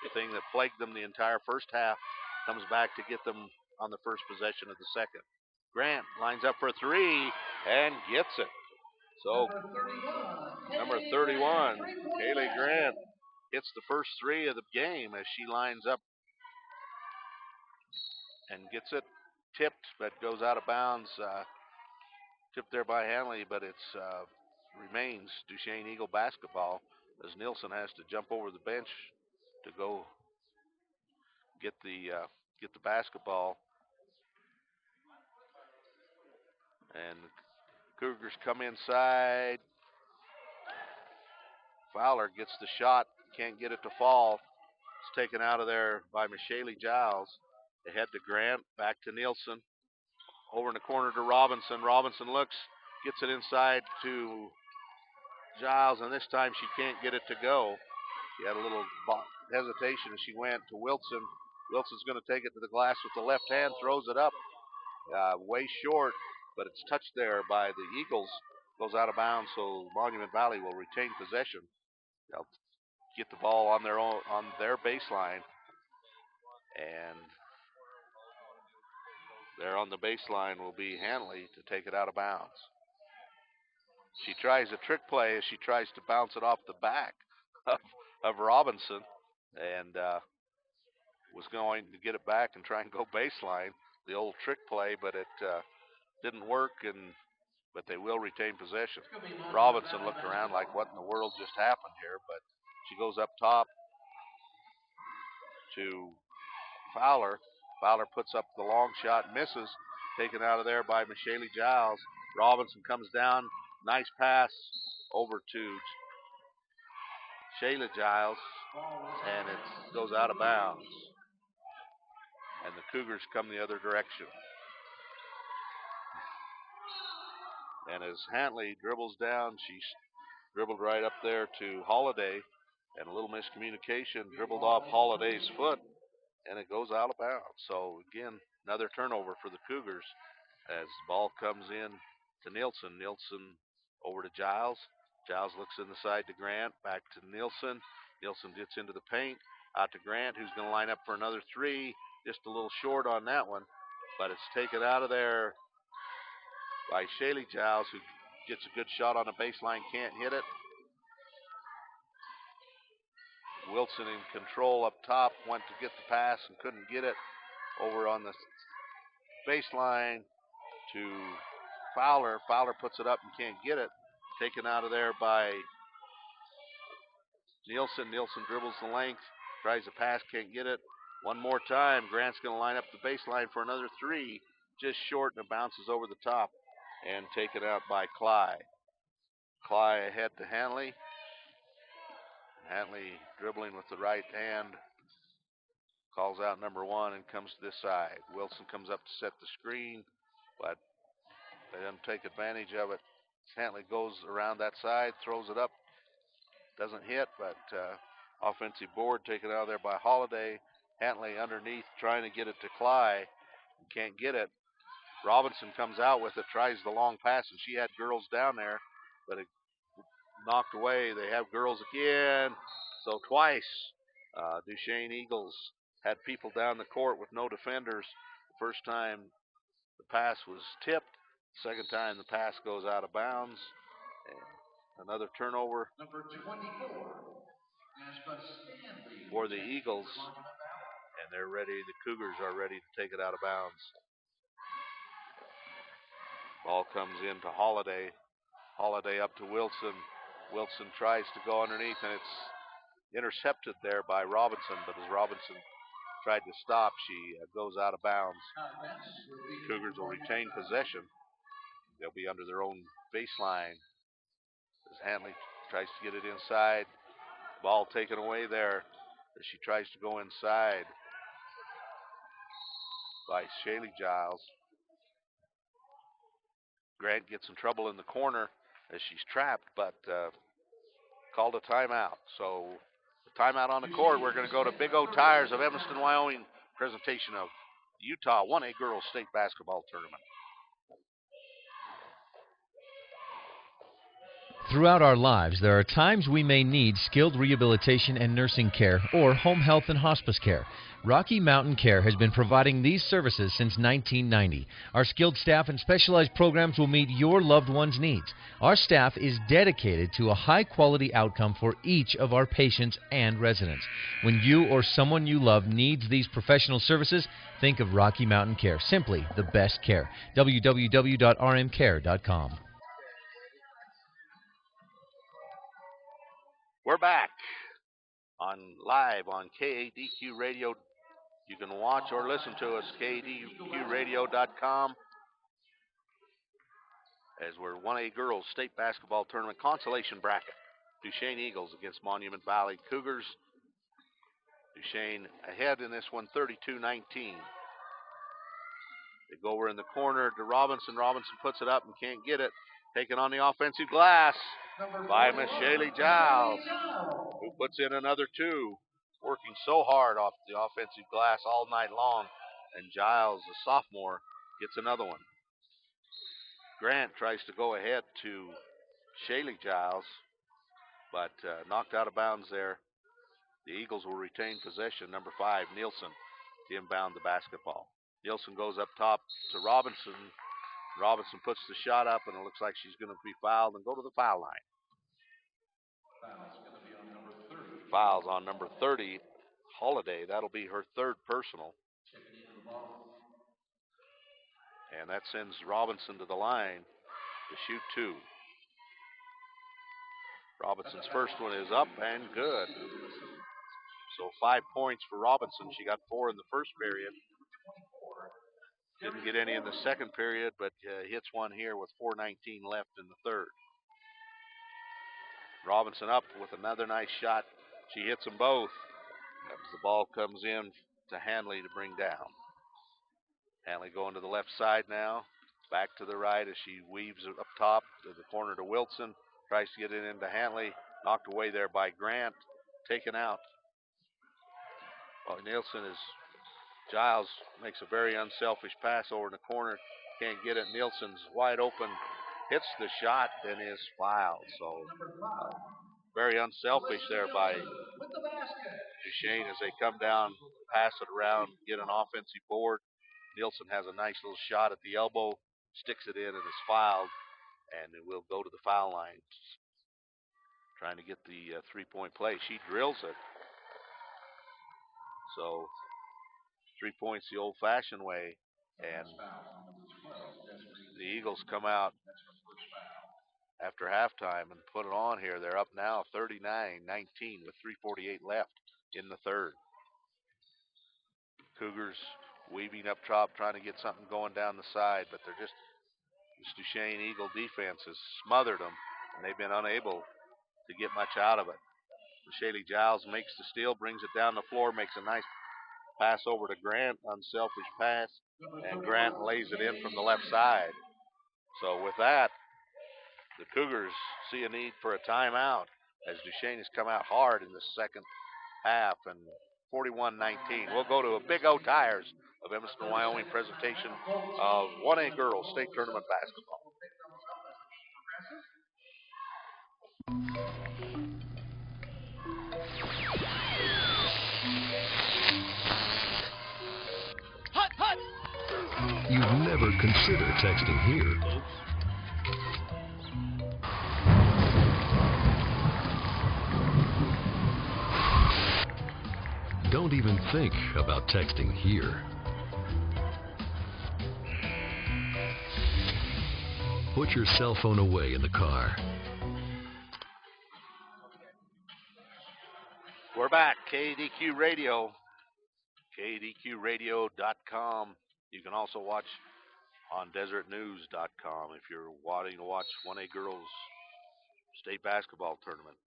The thing that plagued them the entire first half comes back to get them on the first possession of the second. Grant lines up for 3 and gets it. So number 31, Kaylee Grant, hits the first 3 of the game as she lines up and gets it tipped, but goes out of bounds. Tipped there by Hanley, but it's remains Duchesne Eagle basketball as Nielsen has to jump over the bench to go get the basketball. And the Cougars come inside. Fowler gets the shot, can't get it to fall. It's taken out of there by Shaylee Giles. They head to Grant, back to Nielsen. Over in the corner to Robinson. Robinson looks, gets it inside to Giles, and this time she can't get it to go. She had a little hesitation as she went to Wilson. Wilson's going to take it to the glass with the left hand, throws it up. Way short, but it's touched there by the Eagles. Goes out of bounds, so Monument Valley will retain possession. They'll get the ball on their baseline, and there on the baseline will be Hanley to take it out of bounds. She tries a trick play as she tries to bounce it off the back of Robinson, and was going to get it back and try and go baseline, the old trick play, but it didn't work, but they will retain possession. Robinson looked around like, what in the world just happened here? But she goes up top to Fowler. Fowler puts up the long shot, misses, taken out of there by Shaylee Giles. Robinson comes down, nice pass over to Shayla Giles, and it goes out of bounds. And the Cougars come the other direction. And as Hantley dribbles down, she's dribbled right up there to Holiday, and a little miscommunication, dribbled off Holiday's foot, and it goes out of bounds. So again, another turnover for the Cougars as the ball comes in to Nielsen. Nielsen over to Giles. Giles looks in the side to Grant, back to Nielsen. Nielsen gets into the paint, out to Grant, who's going to line up for another three. Just a little short on that one, but it's taken out of there by Shaylee Giles, who gets a good shot on the baseline, can't hit it. Wilson in control up top, went to get the pass and couldn't get it. Over on the baseline to Fowler. Fowler puts it up and can't get it. Taken out of there by Nielsen. Nielsen dribbles the length, tries to pass, can't get it. One more time, Grant's going to line up the baseline for another three. Just short, and it bounces over the top and taken out by Cly. Cly ahead to Hanley. Hanley dribbling with the right hand. Calls out number one and comes to this side. Wilson comes up to set the screen, but they didn't take advantage of it. Hanley goes around that side, throws it up. Doesn't hit, but offensive board taken out of there by Holiday. Hanley underneath trying to get it to Cly. Can't get it. Robinson comes out with it, tries the long pass, and she had girls down there, but it knocked away. They have girls again. So twice, Duchesne Eagles had people down the court with no defenders. The first time the pass was tipped. Second time the pass goes out of bounds. And another turnover
Number 24,
for the Eagles. And they're ready. The Cougars are ready to take it out of bounds. Ball comes in to Holiday. Holiday up to Wilson. Wilson tries to go underneath, and it's intercepted there by Robinson. But as Robinson tried to stop, she goes out of bounds. Cougars will retain possession. They'll be under their own baseline as Hanley tries to get it inside. Ball taken away there as she tries to go inside by Shaylee Giles. Grant gets in trouble in the corner as she's trapped, but called a timeout. So the timeout on the court. We're going to go to Big O Tires of Evanston, Wyoming. Presentation of Utah 1A Girls State Basketball Tournament.
Throughout our lives, there are times we may need skilled rehabilitation and nursing care or home health and hospice care. Rocky Mountain Care has been providing these services since 1990. Our skilled staff and specialized programs will meet your loved one's needs. Our staff is dedicated to a high-quality outcome for each of our patients and residents. When you or someone you love needs these professional services, think of Rocky Mountain Care. Simply the best care. www.rmcare.com.
We're back live on KADQ Radio. You can watch or listen to us, KADQradio.com, as we're 1A Girls State Basketball Tournament Consolation Bracket. Duchesne Eagles against Monument Valley Cougars. Duchesne ahead in this one, 32-19. They go over in the corner to Robinson. Robinson puts it up and can't get it. Taken on the offensive glass by Miss Shaylee Giles, who puts in another two. Working so hard off the offensive glass all night long. And Giles, the sophomore, gets another one. Grant tries to go ahead to Shaylee Giles, but knocked out of bounds there. The Eagles will retain possession. Number 5, Nielsen, to inbound the basketball. Nielsen goes up top to Robinson. Robinson puts the shot up, and it looks like she's going to be fouled and go to the foul line. Fouls on number 30, Holiday. That'll be her third personal. And that sends Robinson to the line to shoot two. Robinson's first one is up and good. So 5 points for Robinson. She got 4 in the first period. Didn't get any in the second period, but hits one here with 4:19 left in the third. Robinson up with another nice shot. She hits them both. As the ball comes in to Hanley to bring down. Hanley going to the left side now. Back to the right as she weaves it up top to the corner to Wilson. Tries to get it into Hanley. Knocked away there by Grant. Taken out. Well, Nielsen is... Giles makes a very unselfish pass over in the corner. Can't get it. Nielsen's wide open. Hits the shot, then is fouled. So very unselfish there by Duchesne as they come down, pass it around, get an offensive board. Nielsen has a nice little shot at the elbow, sticks it in, and is fouled. And it will go to the foul line. Trying to get the 3-point play. She drills it. So 3 points the old-fashioned way. And the Eagles come out after halftime and put it on here. They're up now 39-19 with 3:48 left in the third. Cougars weaving up top, trying to get something going down the side, but they're just, this Duchesne Eagle defense has smothered them, and they've been unable to get much out of it. Shaylee Giles makes the steal, brings it down the floor, makes a nice pass over to Grant, unselfish pass, and Grant lays it in from the left side. So with that, the Cougars see a need for a timeout as Duchesne has come out hard in the second half, and 41-19. We'll go to a Big O Tires of Evanston, Wyoming presentation of 1A Girls State Tournament Basketball.
You'd never consider texting here. Don't even think about texting here. Put your cell phone away in the car.
We're back. KDQ Radio. KDQRadio.com. You can also watch on desertnews.com if you're wanting to watch 1A Girls State Basketball Tournament.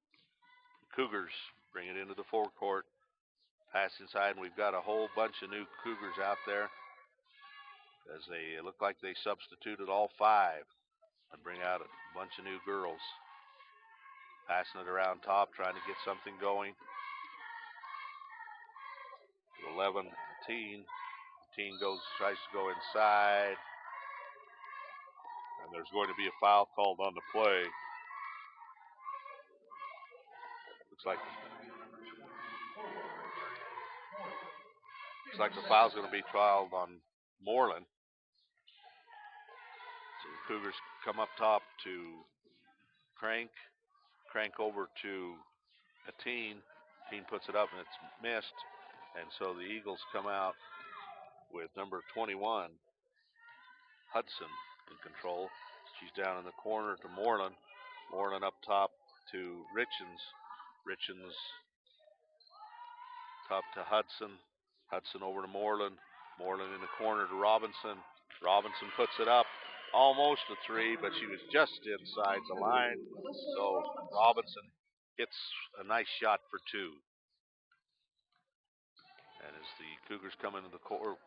The Cougars bring it into the forecourt. Pass inside, and we've got a whole bunch of new Cougars out there as they look like they substituted all five and bring out a bunch of new girls. Passing it around top, trying to get something going. 11, Teen. Teen tries to go inside. And there's going to be a foul called on the play. Looks like the foul's going to be trialed on Moreland. So the Cougars come up top to Crank over to a Teen. Teen puts it up and it's missed. And so the Eagles come out with number 21, Hudson, in control. She's down in the corner to Moreland. Moreland up top to Richens. Richens top to Hudson. Hudson over to Moreland. Moreland in the corner to Robinson. Robinson puts it up. Almost a three, but she was just inside the line. So Robinson hits a nice shot for two. And as the Cougars come into the court,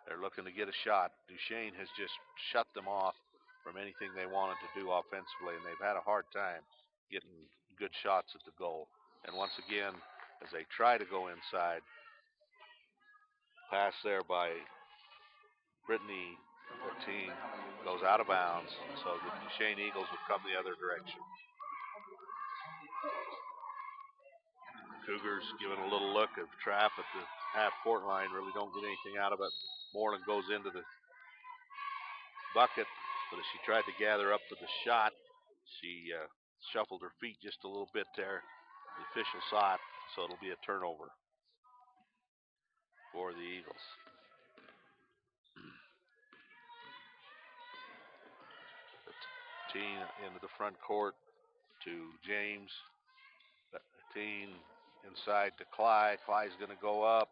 they're looking to get a shot. Duchesne has just shut them off from anything they wanted to do offensively, and they've had a hard time getting good shots at the goal. And once again, as they try to go inside, pass there by Brittany Teen goes out of bounds, so the Duchesne Eagles would come the other direction. Cougars giving a little look of trap at the half-court line, really don't get anything out of it. Moreland goes into the bucket, but as she tried to gather up to the shot, she shuffled her feet just a little bit there. The official saw it, so it'll be a turnover for the Eagles. Teen into the front court to James. Teen inside to Cly. Cly's going to go up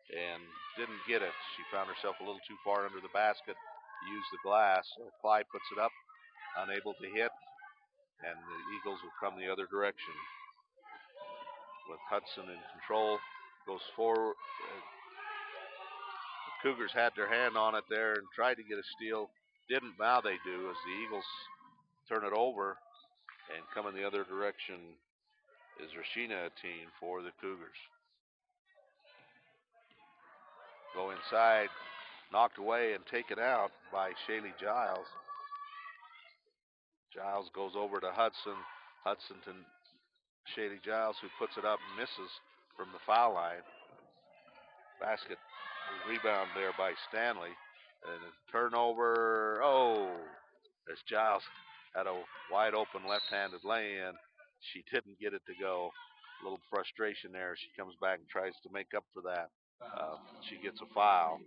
and didn't get it. She found herself a little too far under the basket to use the glass. So Cly puts it up, unable to hit. and the Eagles will come the other direction. With Hudson in control, goes forward. The Cougars had their hand on it there and tried to get a steal. Didn't. Now they do as the Eagles turn it over, and coming the other direction is Rashina team for the Cougars. Go inside, knocked away and taken out by Shaylee Giles. Giles goes over to Hudson. Hudson to Shaylee Giles, who puts it up and misses from the foul line. Basket rebound there by Stanley. And a turnover. Oh, as Giles had a wide open left-handed lay-in. She didn't get it to go. A little frustration there. She comes back and tries to make up for that. She gets a foul.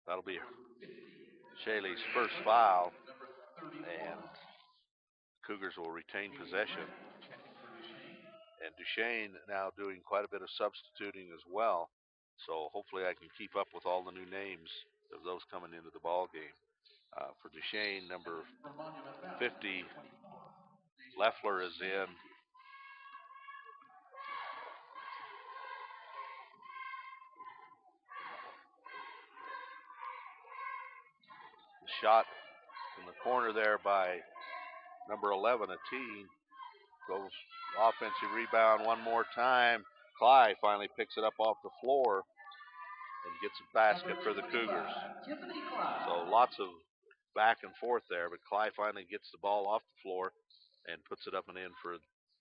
That'll be Shaylee's first foul, and Cougars will retain possession. And Duchesne now doing quite a bit of substituting as well, so hopefully I can keep up with all the new names of those coming into the ball game. For Duchesne, number 50, Leffler is in. The shot in the corner there by number 11, Ateen, goes offensive rebound one more time. Clyde finally picks it up off the floor and gets a basket for the Cougars. So lots of back and forth there, but Clyde finally gets the ball off the floor and puts it up and in for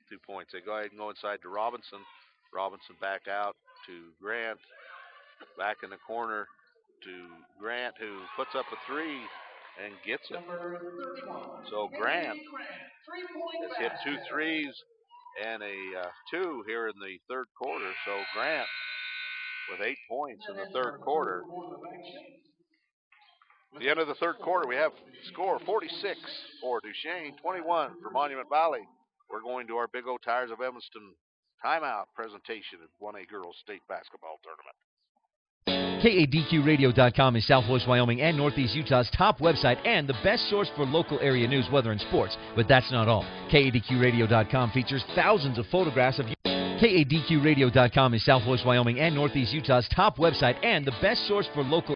2 points. They go ahead and go inside to Robinson. Robinson back out to Grant. Back in the corner to Grant, who puts up a three and gets it. So Grant has hit 2 threes and a 2 here in the third quarter. So Grant with 8 points in the third quarter. At the end of the third quarter, we have score 46 for Duchesne, 21 for Monument Valley. We're going to our Big O Tires of Evanston timeout presentation at 1A Girls State Basketball Tournament.
KADQRadio.com is Southwest Wyoming and Northeast Utah's top website and the best source for local area news, weather, and sports. But that's not all. KADQRadio.com features thousands of photographs of KADQRadio.com is Southwest Wyoming and Northeast Utah's top website and the best source for local.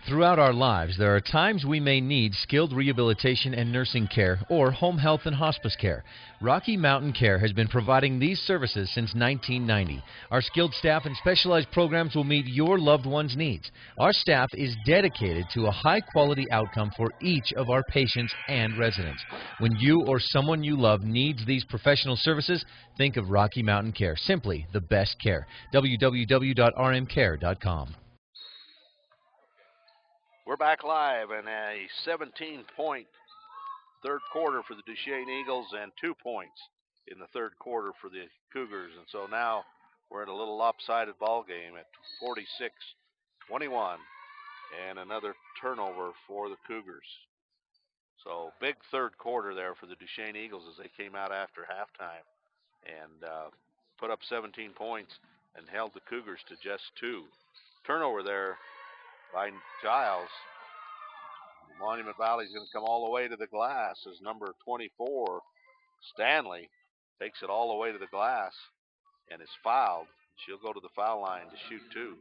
Throughout our lives, there are times we may need skilled rehabilitation and nursing care or home health and hospice care. Rocky Mountain Care has been providing these services since 1990. Our skilled staff and specialized programs will meet your loved one's needs. Our staff is dedicated to a high-quality outcome for each of our patients and residents. When you or someone you love needs these professional services, think of Rocky Mountain Care. Simply the best care. www.rmcare.com.
We're back live in a 17-point third quarter for the Duchesne Eagles and 2 points in the third quarter for the Cougars. And so now we're in a little lopsided ball game at 46-21 and another turnover for the Cougars. So big third quarter there for the Duchesne Eagles as they came out after halftime and put up 17 points and held the Cougars to just 2. Turnover there by Giles. Monument Valley is going to come all the way to the glass as number 24, Stanley, takes it all the way to the glass and is fouled. She'll go to the foul line to shoot 2.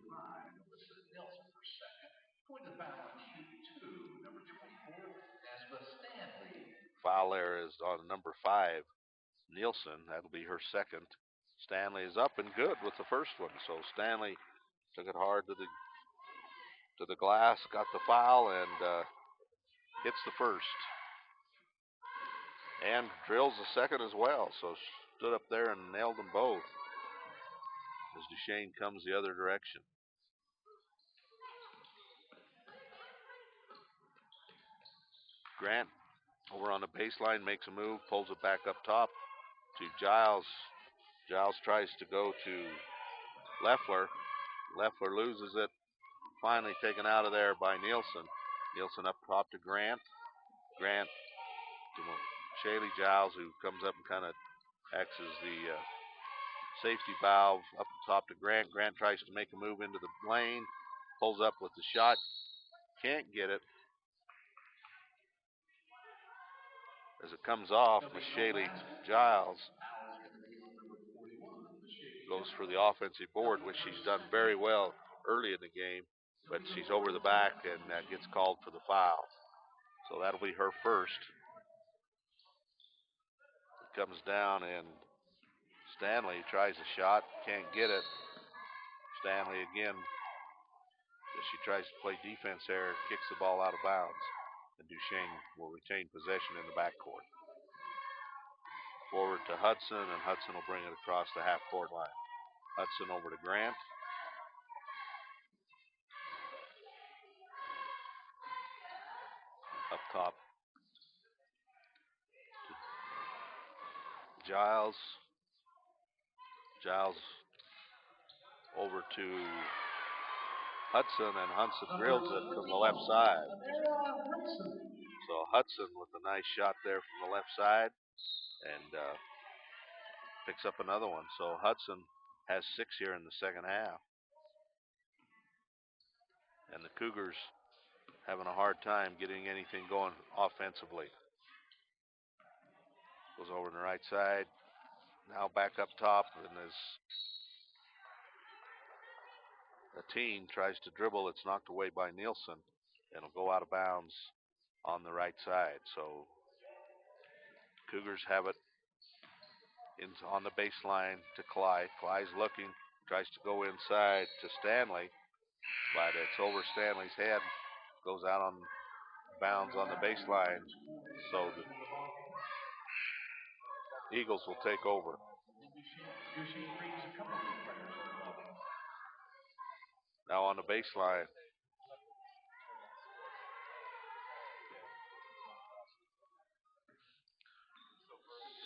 Foul there is on number 5, Nielsen. That'll be her second. Stanley is up and good with the first one. So Stanley took it hard to the glass, got the foul, and hits the first. And drills the second as well. So stood up there and nailed them both as Duchesne comes the other direction. Grant over on the baseline makes a move, pulls it back up top to Giles. Giles tries to go to Leffler. Leffler loses it. Finally taken out of there by Nielsen. Nielsen up top to Grant. Grant to Shaylee Giles, who comes up and kind of acts as the safety valve up top to Grant. Grant tries to make a move into the lane. Pulls up with the shot. can't get it. As it comes off, Michelle Giles goes for the offensive board, which she's done very well early in the game, but she's over the back and gets called for the foul. So that'll be her first. It comes down and Stanley tries a shot, can't get it. Stanley again, as she tries to play defense there, kicks the ball out of bounds. And Duchesne will retain possession in the backcourt. Forward to Hudson, and Hudson will bring it across the half-court line. Hudson over to Grant. Up top to Giles. Giles over to Hudson, and Hudson drills it from the left side. So Hudson with a nice shot there from the left side, and picks up another one. So Hudson has 6 here in the second half. And the Cougars having a hard time getting anything going offensively. Goes over on the right side. Now back up top, and as the team tries to dribble, it's knocked away by Nielsen, and it'll go out of bounds on the right side. So Cougars have it on the baseline to Clyde. Clyde's looking, tries to go inside to Stanley, but it's over Stanley's head. Goes out on bounds on the baseline. So the Eagles will take over. Now on the baseline.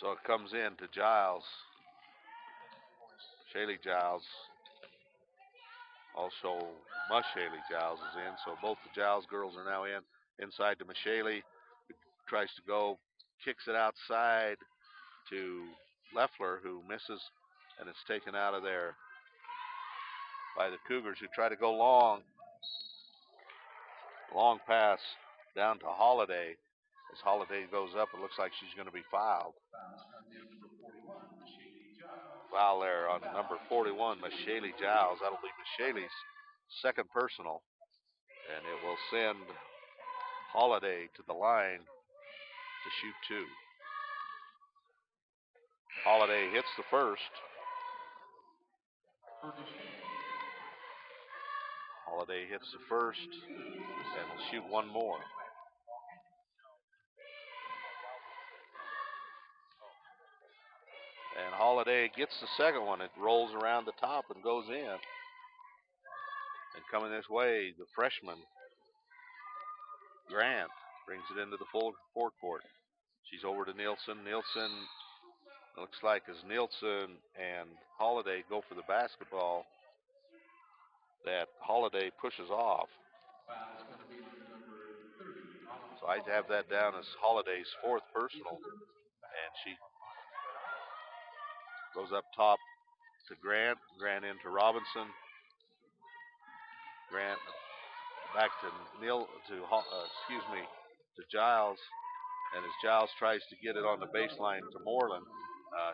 So it comes in to Giles. Shaylee Giles. Also, Shaylee Giles is in. So both the Giles girls are now in. Inside to Michelle. Tries to go. Kicks it outside to Leffler, who misses, and it's taken out of there by the Cougars, who try to go long. Long pass down to Holiday. As Holiday goes up, it looks like she's going to be fouled. Foul there on number 41, Michelle Giles. That'll be Michelle's second personal, and it will send Holiday to the line to shoot 2. Holiday hits the first. Holiday hits the first and will shoot one more. And Holiday gets the second one. It rolls around the top and goes in. And coming this way, the freshman, Grant, brings it into the full forecourt. She's over to Nielsen. Nielsen, looks like as Nielsen and Holiday go for the basketball, that Holiday pushes off. So I have that down as Holiday's 4th personal. And she goes up top to Grant. Grant into Robinson. Grant back to to Giles. And as Giles tries to get it on the baseline to Moreland,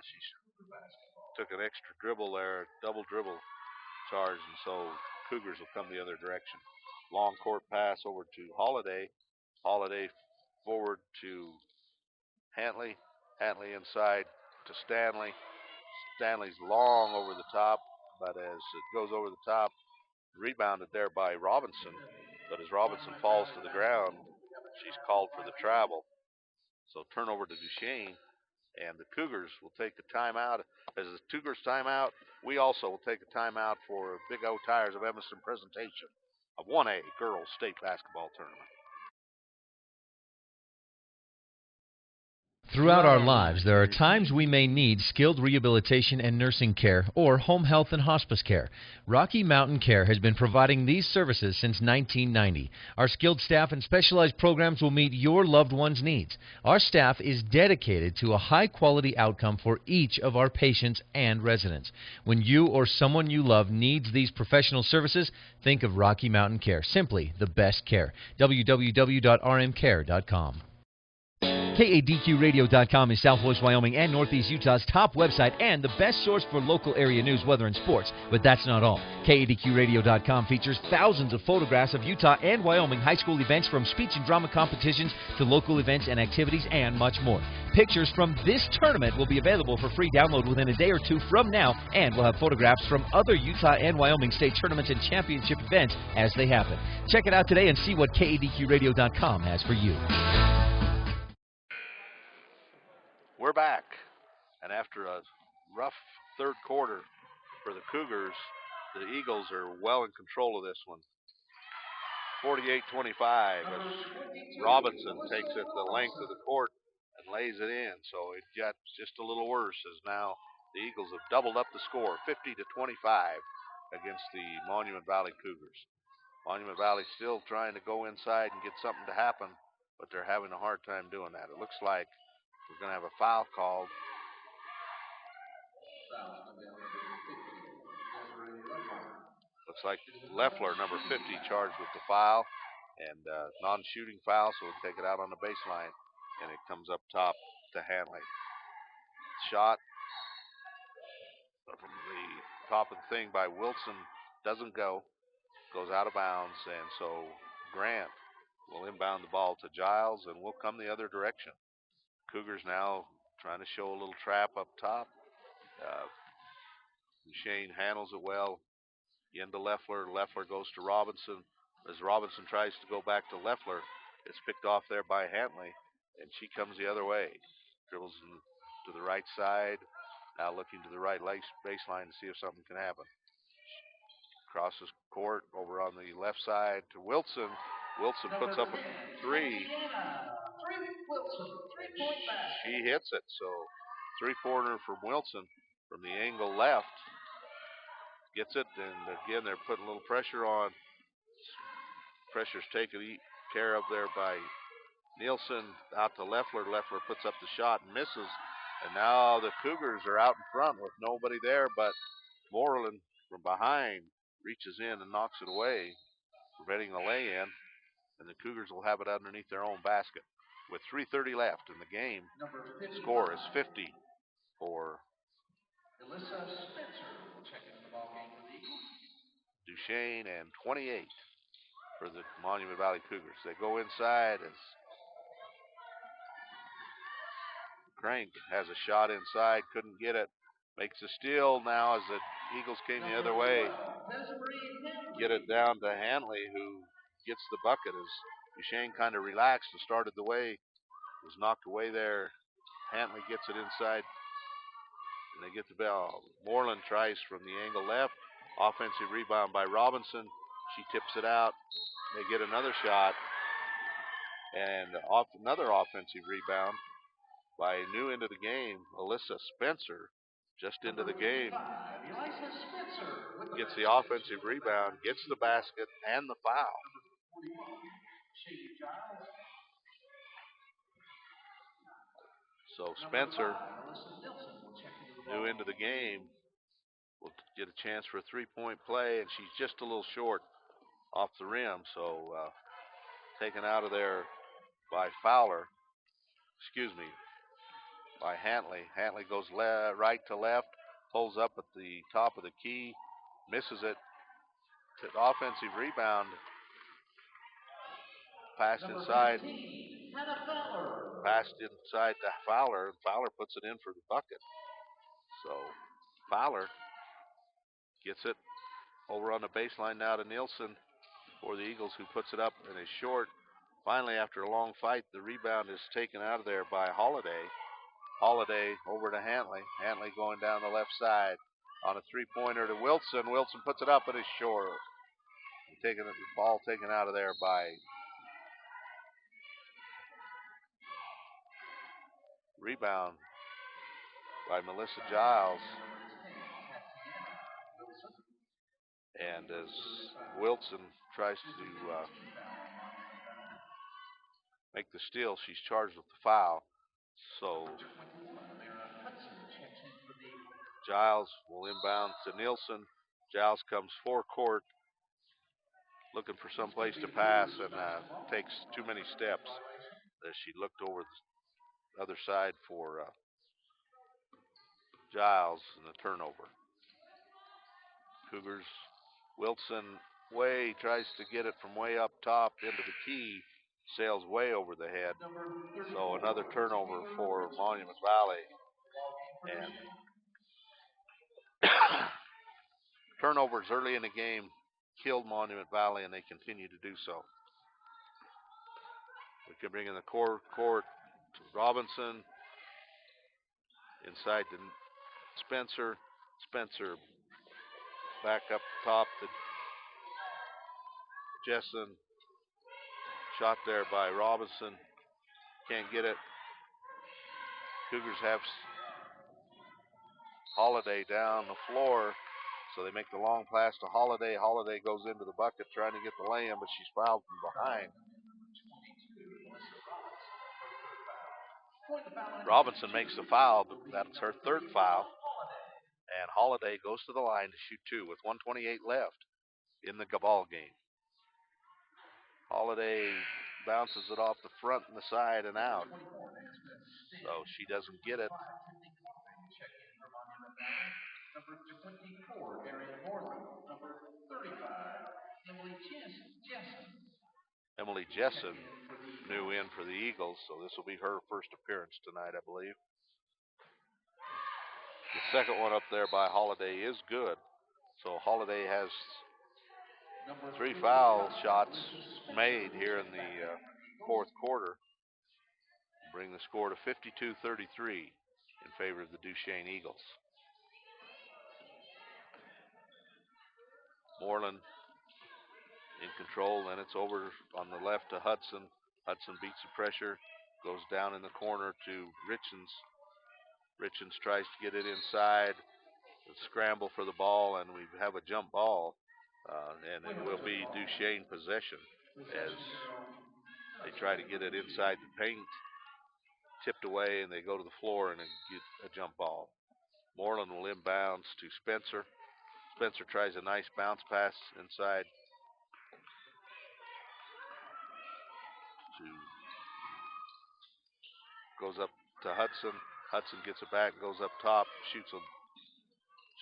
she took an extra dribble there, double dribble charge, and so Cougars will come the other direction. Long court pass over to Holiday. Holiday forward to Hantley. Hantley inside to Stanley. Stanley's long over the top, but as it goes over the top, rebounded there by Robinson. But as Robinson falls to the ground, she's called for the travel. So turnover to Duchesne, and the Cougars will take a timeout. As the Cougars timeout, we also will take a timeout for Big O Tires of Evanston presentation of 1A Girls State Basketball Tournament.
Throughout our lives, there are times we may need skilled rehabilitation and nursing care or home health and hospice care. Rocky Mountain Care has been providing these services since 1990. Our skilled staff and specialized programs will meet your loved one's needs. Our staff is dedicated to a high-quality outcome for each of our patients and residents. When you or someone you love needs these professional services, think of Rocky Mountain Care. Simply the best care. www.rmcare.com. KADQRadio.com is Southwest Wyoming and Northeast Utah's top website and the best source for local area news, weather, and sports. But that's not all. KADQRadio.com features thousands of photographs of Utah and Wyoming high school events, from speech and drama competitions to local events and activities and much more. Pictures from this tournament will be available for free download within a day or two from now, and we'll have photographs from other Utah and Wyoming state tournaments and championship events as they happen. Check it out today and see what KADQRadio.com has for you.
We're back, and after a rough third quarter for the Cougars, the Eagles are well in control of this one. 48-25 as Robinson takes it the length of the court and lays it in, so it got just a little worse as now the Eagles have doubled up the score, 50-25 against the Monument Valley Cougars. Monument Valley still trying to go inside and get something to happen, but they're having a hard time doing that. It looks like we're going to have a foul called. Looks like Leffler, number 50, charged with the foul, and non-shooting foul, so we'll take it out on the baseline, and it comes up top to Hanley. Shot from the top of the thing by Wilson doesn't go, goes out of bounds, and so Grant will inbound the ball to Giles, and we'll come the other direction. Cougars now trying to show a little trap up top. Duchesne handles it well. Into Leffler. Leffler goes to Robinson. As Robinson tries to go back to Leffler, it's picked off there by Hanley, and she comes the other way. Dribbles to the right side. Now looking to the right baseline to see if something can happen. Crosses court over on the left side to Wilson. Wilson puts up a three. She hits it, so three-pointer from Wilson from the angle left. Gets it, and again, they're putting a little pressure on. Pressure's taken care of there by Nielsen. Out to Leffler. Leffler puts up the shot and misses. And now the Cougars are out in front with nobody there, but Moreland from behind reaches in and knocks it away, preventing the lay-in. And the Cougars will have it underneath their own basket. With 3:30 left in the game, the score is 50 for Duchesne and 28 for the Monument Valley Cougars. They go inside as Crank has a shot inside, couldn't get it. Makes a steal now as the Eagles came the other way. Get it down to Hanley, who gets the bucket as Duchesne kind of relaxed and started the way. Was knocked away there. Hanley gets it inside, and they get the ball. Moreland tries from the angle left. Offensive rebound by Robinson. She tips it out. They get another shot, and another offensive rebound by new into the game, Alyssa Spencer, just into the game. Gets the offensive rebound, gets the basket and the foul. So Spencer, new into the game, will get a chance for a three-point play, and she's just a little short off the rim. So taken out of there by by Hanley. Hanley goes right to left, pulls up at the top of the key, misses it. Offensive rebound, passed inside to Fowler, and Fowler puts it in for the bucket. So Fowler gets it over on the baseline now to Nielsen for the Eagles, who puts it up and is short. Finally, after a long fight, the rebound is taken out of there by Holiday. Holiday over to Hanley. Hanley going down the left side on a three-pointer to Wilson. Wilson puts it up and is short. The ball taken out of there by Rebound by Melissa Giles. And as Wilson tries to make the steal, she's charged with the foul. So Giles will inbound to Nielsen. Giles comes forecourt looking for some place to pass and takes too many steps as she looked over the other side for Giles and the turnover. Cougars, Wilson tries to get it from way up top into the key, sails way over the head. So another turnover for Monument Valley. And turnovers early in the game killed Monument Valley, and they continue to do so. We can bring in the court to Robinson. Inside to Spencer. Spencer back up top to Jessen. Shot there by Robinson. Can't get it. Cougars have Holiday down the floor, so they make the long pass to Holiday. Holiday goes into the bucket trying to get the lay-in, but she's fouled from behind. Robinson makes the foul, but that's her third foul. And Holiday goes to the line to shoot two with 1:28 left in the ball game. Holiday bounces it off the front and the side and out. So she doesn't get it.
Number 24, Arian Moreland. Number 35, Emily Jessen.
Emily Jessen new in for the Eagles, so this will be her first appearance tonight, I believe. The second one up there by Holiday is good. So Holiday has 3 foul shots made here in the fourth quarter. Bring the score to 52-33 in favor of the Duchesne Eagles. Moreland in control, and it's over on the left to Hudson. Hudson beats the pressure, goes down in the corner to Richens. Richens tries to get it inside, scramble for the ball, and we have a jump ball, and it will be Duchesne possession as they try to get it inside the paint, tipped away, and they go to the floor and get a jump ball. Moreland will inbounds to Spencer. Spencer tries a nice bounce pass inside goes up to Hudson. Hudson gets it back, goes up top, shoots a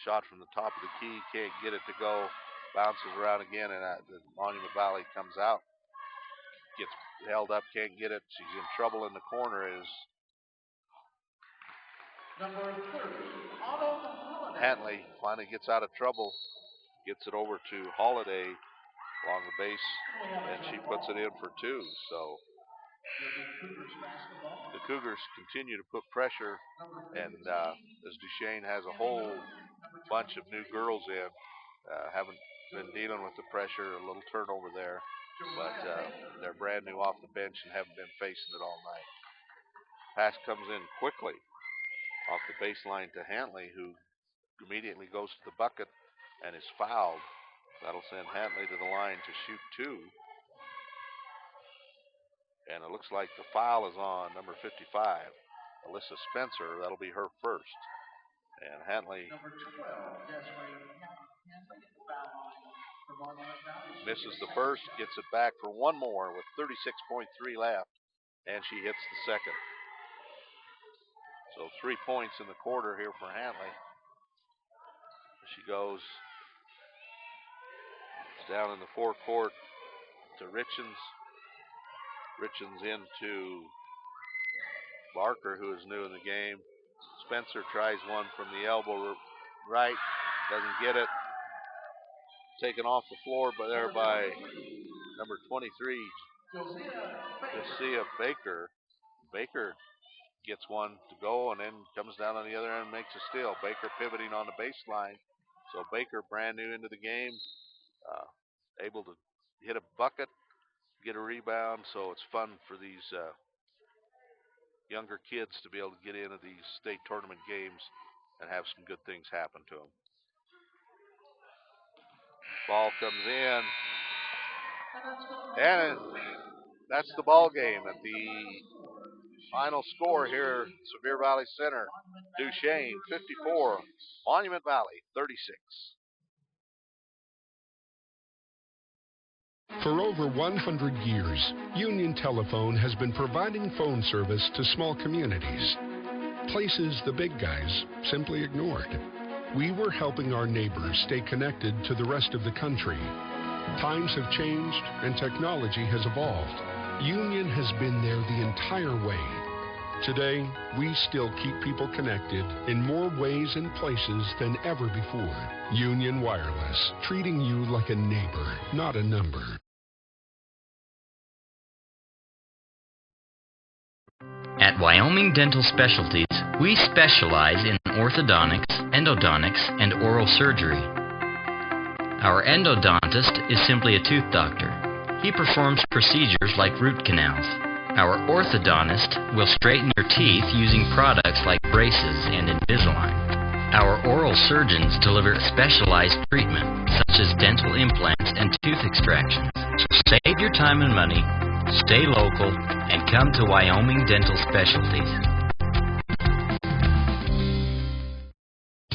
shot from the top of the key, can't get it to go, bounces around again, and the Monument Valley comes out. Gets held up, can't get it. She's in trouble in the corner. Is
number 30, Autumn Holiday.
Hantley finally gets out of trouble, gets it over to Holiday along the base, and she puts it in for two. So the Cougars continue to put pressure, and as Duchesne has a whole bunch of new girls in, haven't been dealing with the pressure, a little turnover there, but they're brand new off the bench and haven't been facing it all night. Pass comes in quickly off the baseline to Hantley, who immediately goes to the bucket and is fouled. That'll send Hantley to the line to shoot two. And it looks like the foul is on number 55, Alyssa Spencer. That'll be her first. And Hantley misses the first, gets it back for one more with 36.3 left, and she hits the second. So 3 points in the quarter here for Hantley. She goes down in the forecourt to Richens. Richens into Barker, who is new in the game. Spencer tries one from the elbow right, doesn't get it. Taken off the floor by number 23, Josiah Baker. Baker gets one to go and then comes down on the other end and makes a steal. Baker pivoting on the baseline. So Baker, brand new into the game, able to hit a bucket, get a rebound. So it's fun for these younger kids to be able to get into these state tournament games and have some good things happen to them. Ball comes in, and that's the ball game. At the final score here, Sevier Valley Center, Duchesne 54, Monument Valley 36.
For over 100 years, Union Telephone has been providing phone service to small communities, places the big guys simply ignored. We were helping our neighbors stay connected to the rest of the country. Times have changed and technology has evolved. Union has been there the entire way. Today, we still keep people connected in more ways and places than ever before. Union Wireless, treating you like a neighbor, not a number.
At Wyoming Dental Specialties, we specialize in orthodontics, endodontics, and oral surgery. Our endodontist is simply a tooth doctor. He performs procedures like root canals. Our orthodontist will straighten your teeth using products like braces and Invisalign. Our oral surgeons deliver specialized treatment, such as dental implants and tooth extractions. So save your time and money, stay local, and come to Wyoming Dental Specialties.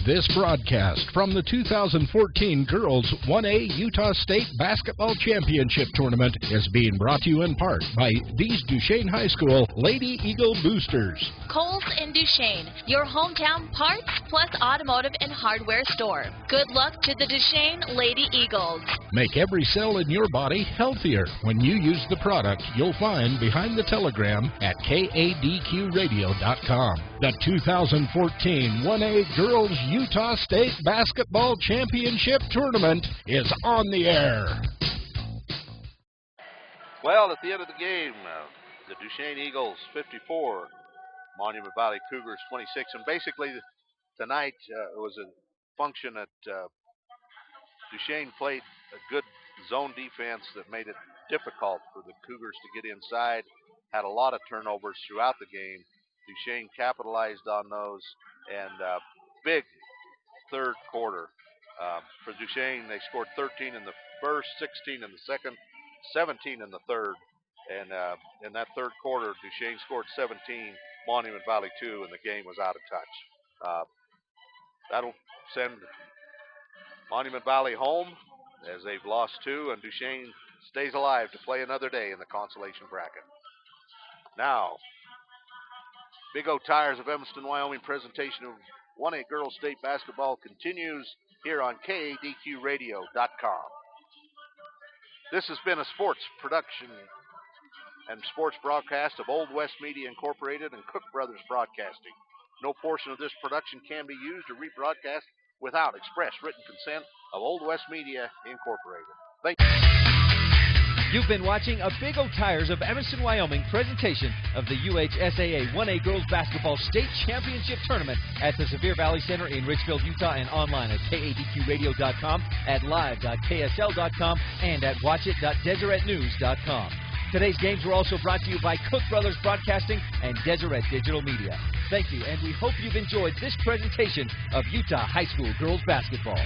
This broadcast from the 2014 Girls 1A Utah State Basketball Championship Tournament is being brought to you in part by these Duchesne High School Lady Eagle Boosters.
Kohl's in Duchesne, your hometown parts plus automotive and hardware store. Good luck to the Duchesne Lady Eagles.
Make every cell in your body healthier when you use the product you'll find behind the telegram at kadqradio.com. The 2014 1A Girls Utah State Basketball Championship Tournament is on the air.
Well, at the end of the game, the Duchesne Eagles 54, Monument Valley Cougars 26. And basically, tonight it was a function that Duchesne played a good zone defense that made it difficult for the Cougars to get inside. Had a lot of turnovers throughout the game. Duchesne capitalized on those, and big third quarter. For Duchesne, they scored 13 in the first, 16 in the second, 17 in the third. And in that third quarter, Duchesne scored 17, Monument Valley 2, and the game was out of touch. That'll send Monument Valley home as they've lost 2, and Duchesne stays alive to play another day in the consolation bracket. Now, Big O Tires of Evanston, Wyoming presentation of 1A Girls State Basketball continues here on kadqradio.com. This has been a sports production and sports broadcast of Old West Media Incorporated and Cook Brothers Broadcasting. No portion of this production can be used or rebroadcast without express written consent of Old West Media Incorporated. Thank you.
You've been watching a Big O Tires of Evanston, Wyoming presentation of the UHSAA 1A Girls Basketball State Championship Tournament at the Sevier Valley Center in Richfield, Utah, and online at kadqradio.com, at live.ksl.com, and at watchit.deseretnews.com. Today's games were also brought to you by Cook Brothers Broadcasting and Deseret Digital Media. Thank you, and we hope you've enjoyed this presentation of Utah High School Girls Basketball.